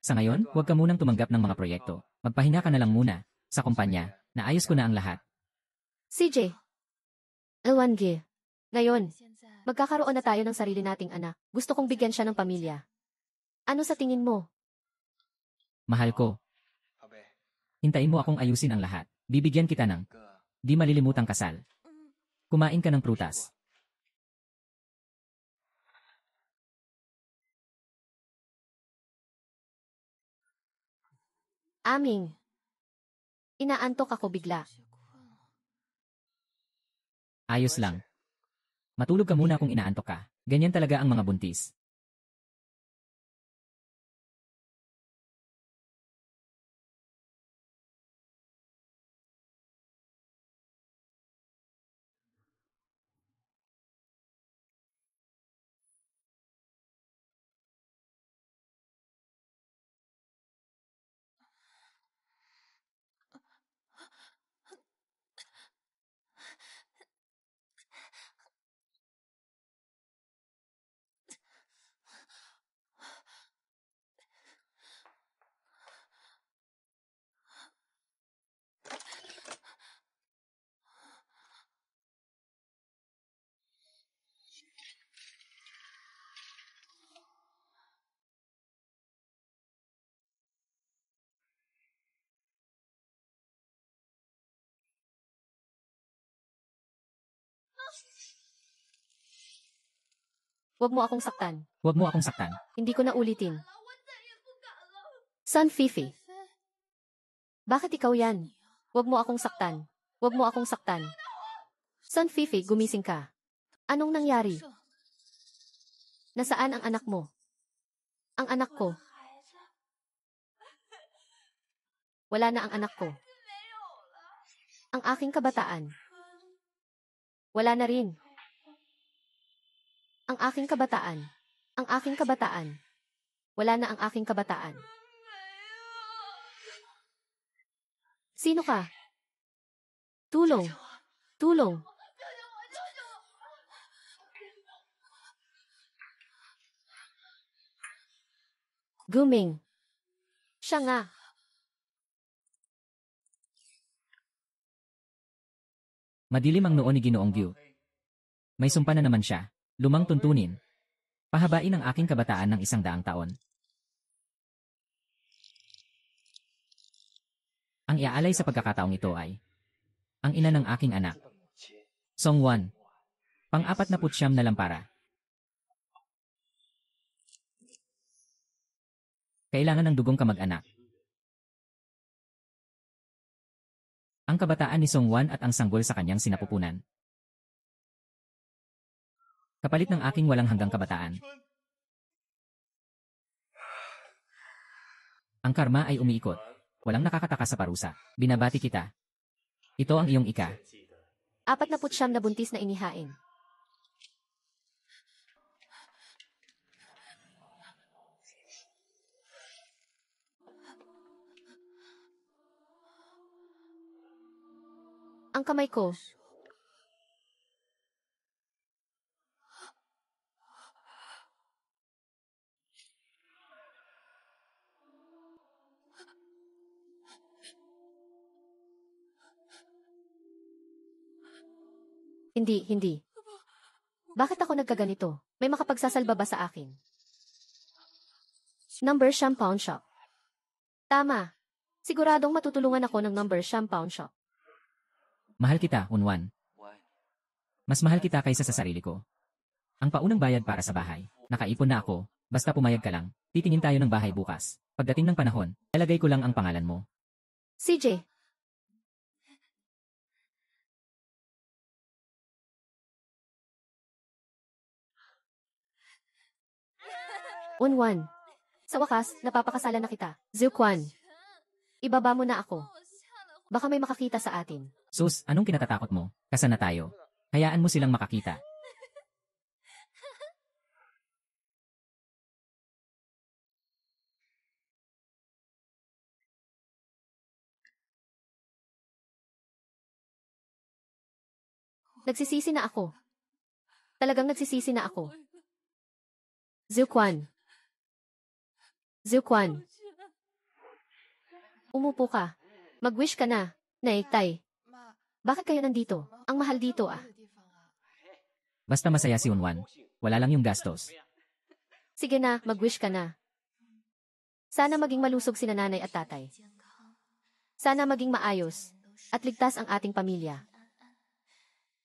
Sa ngayon, huwag ka munang tumanggap ng mga proyekto. Magpahinga ka na lang muna sa kumpanya. Naayos ko na ang lahat. CJ. Elwangi. Ngayon, magkakaroon na tayo ng sarili nating anak. Gusto kong bigyan siya ng pamilya. Ano sa tingin mo? Mahal ko. Hintayin mo akong ayusin ang lahat. Bibigyan kita ng di malilimutang kasal. Kumain ka ng prutas. Aming. Inaantok ako bigla. Ayos lang. Matulog ka muna kung inaantok ka. Ganyan talaga ang mga buntis. Huwag mo akong saktan. Huwag mo akong saktan. Hindi ko na ulitin. San Fifi. Bakit ikaw yan? Huwag mo akong saktan. Huwag mo akong saktan. San Fifi, gumising ka. Anong nangyari? Nasaan ang anak mo? Ang anak ko. Wala na ang anak ko. Ang aking kabataan. Wala na rin. Ang aking kabataan. Ang aking kabataan. Wala na ang aking kabataan. Sino ka? Tulong. Tulong. Guming. Siya nga. Madilim ang noo ni Ginoong Gyu. May sumpa na naman siya. Lumang tuntunin. Pahabain ang aking kabataan ng 100 taon. Ang iaalay sa pagkakataong ito ay ang ina ng aking anak. Songwan. Pang-49 na lampara. Kailangan ng dugong kamag-anak. Ang kabataan ni Songwan at ang sanggol sa kanyang sinapupunan. Kapalit ng aking walang hanggang kabataan. Ang karma ay umiikot. Walang nakakataka sa parusa. Binabati kita. Ito ang iyong ika. 49 na buntis na inihain. Ang kamay ko. Hindi. Bakit ako nagkaganito? May makapagsasalba ba sa akin? Number Siyam Pound Shop. Tama. Siguradong matutulungan ako ng Number Siyam Pound Shop. Mahal kita, Unwan. Mas mahal kita kaysa sa sarili ko. Ang paunang bayad para sa bahay. Nakaipon na ako. Basta pumayag ka lang. Titingin tayo ng bahay bukas. Pagdating ng panahon, ilagay ko lang ang pangalan mo. CJ. Unwan. Sa wakas, napapakasalan na kita. Zukwan. Ibaba mo na ako. Baka may makakita sa atin. Sus, anong kinatatakot mo? Kasal na tayo. Hayaan mo silang makakita. Nagsisisi na ako. Talagang nagsisisi na ako. Zukwan. Zukwan. Umupo ka. Mag-wish ka na. Nay, tay. Bakit kayo nandito? Ang mahal dito ah. Basta masaya si Unwan. Wala lang yung gastos. Sige na, mag-wish ka na. Sana maging malusog sina nanay at tatay. Sana maging maayos at ligtas ang ating pamilya.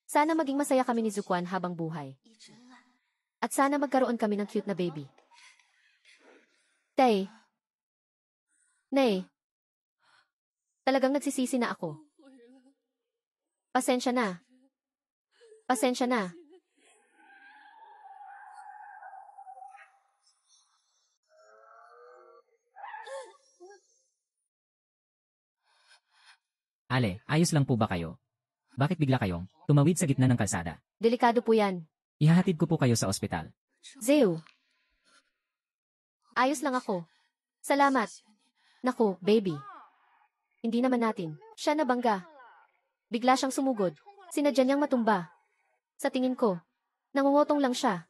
Sana maging masaya kami ni Zukwan habang buhay. At sana magkaroon kami ng cute na baby. Tay. Nay. Talagang nagsisisi na ako. Pasensya na. Pasensya na. Ale, ayos lang po ba kayo? Bakit bigla kayong tumawid sa gitna ng kalsada? Delikado po yan. Ihahatid ko po kayo sa ospital. Zeo. Ayos lang ako. Salamat. Naku, baby. Hindi naman natin. Siya nabangga. Bigla siyang sumugod. Sinadya niyang matumba. Sa tingin ko, nangungutong lang siya.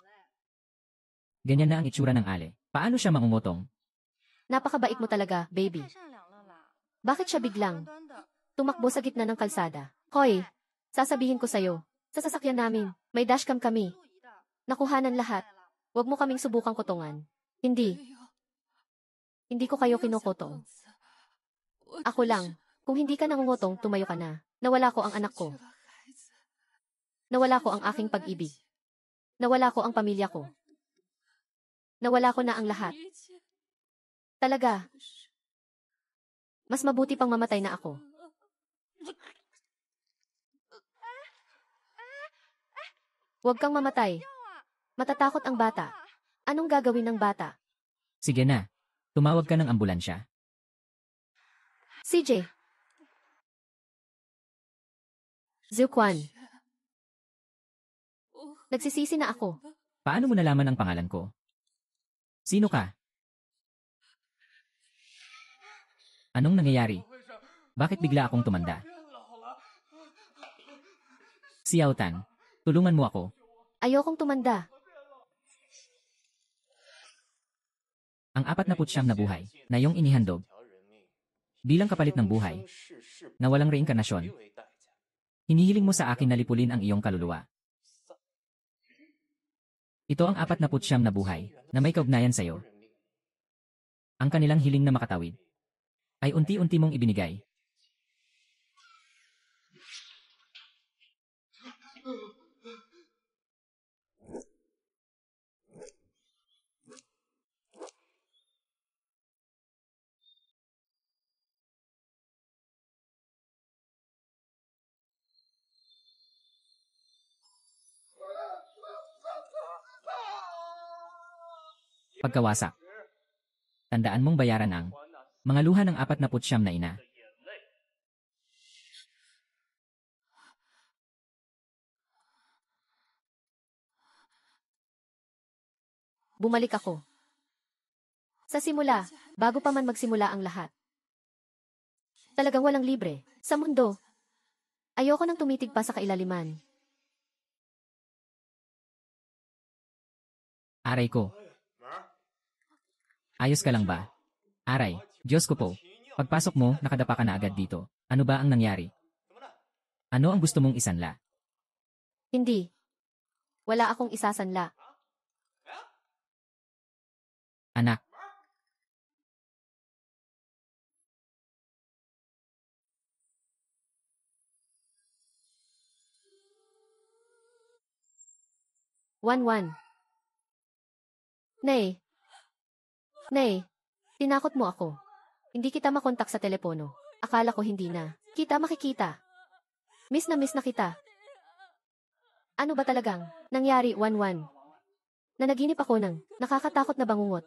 Ganyan na ang itsura ng Ale. Paano siya mangungutong? Napakabait mo talaga, baby. Bakit siya biglang tumakbo sa gitna ng kalsada? Hoy, sasabihin ko sa'yo. Sa sasakyan namin, may dashcam kami. Nakuhanan lahat. Huwag mo kaming subukang kotongan. Hindi. Hindi ko kayo kinukotong. Ako lang. Kung hindi ka nangungutong, tumayo ka na. Nawala ko ang anak ko. Nawala ko ang aking pag-ibig. Nawala ko ang pamilya ko. Nawala ko na ang lahat. Talaga. Mas mabuti pang mamatay na ako. Huwag kang mamatay. Matatakot ang bata. Anong gagawin ng bata? Sige na. Tumawag ka ng ambulansya. CJ. Zukwan. Nagsisisi na ako. Paano mo nalaman ang pangalan ko? Sino ka? Anong nangyayari? Bakit bigla akong tumanda? Xiao Tan, tulungan mo ako. Ayokong tumanda. Ang 49 na buhay na iyong inihandog bilang kapalit ng buhay na walang reinkarnasyon, hinihiling mo sa akin na lipulin ang iyong kaluluwa. Ito ang 49 na buhay na may kaugnayan sa iyo. Ang kanilang hiling na makatawid ay unti-unti mong ibinigay. Pagkawasak. Tandaan mong bayaran ang mga luha ng 49 na ina. Bumalik ako. Sa simula, bago pa man magsimula ang lahat. Talagang walang libre. Sa mundo, ayoko nang tumitig pa sa kailaliman. Aray ko. Ayos ka lang ba? Aray, Diyos ko po. Pagpasok mo, nakadapa ka na agad dito. Ano ba ang nangyari? Ano ang gusto mong isanla? Hindi. Wala akong isasanla. Anak. Wan. Nay. Nay, tinakot mo ako. Hindi kita makontak sa telepono. Akala ko hindi na. Kita makikita. Miss na kita. Ano ba talagang nangyari, Wan? Nanaginip ako ng nakakatakot na bangungot.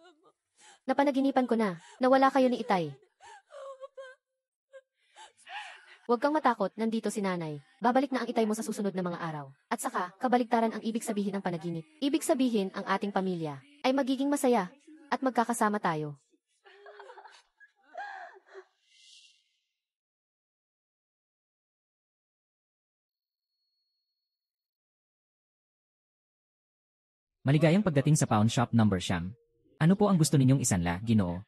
Napanaginipan ko na wala kayo ni Itay. Huwag kang matakot, nandito si nanay. Babalik na ang Itay mo sa susunod na mga araw. At saka, kabaligtaran ang ibig sabihin ng panaginip. Ibig sabihin ang ating pamilya ay magiging masaya at magkakasama tayo. Maligayang pagdating sa pawn shop number siyam. Ano po ang gusto ninyong isanla, Ginoo?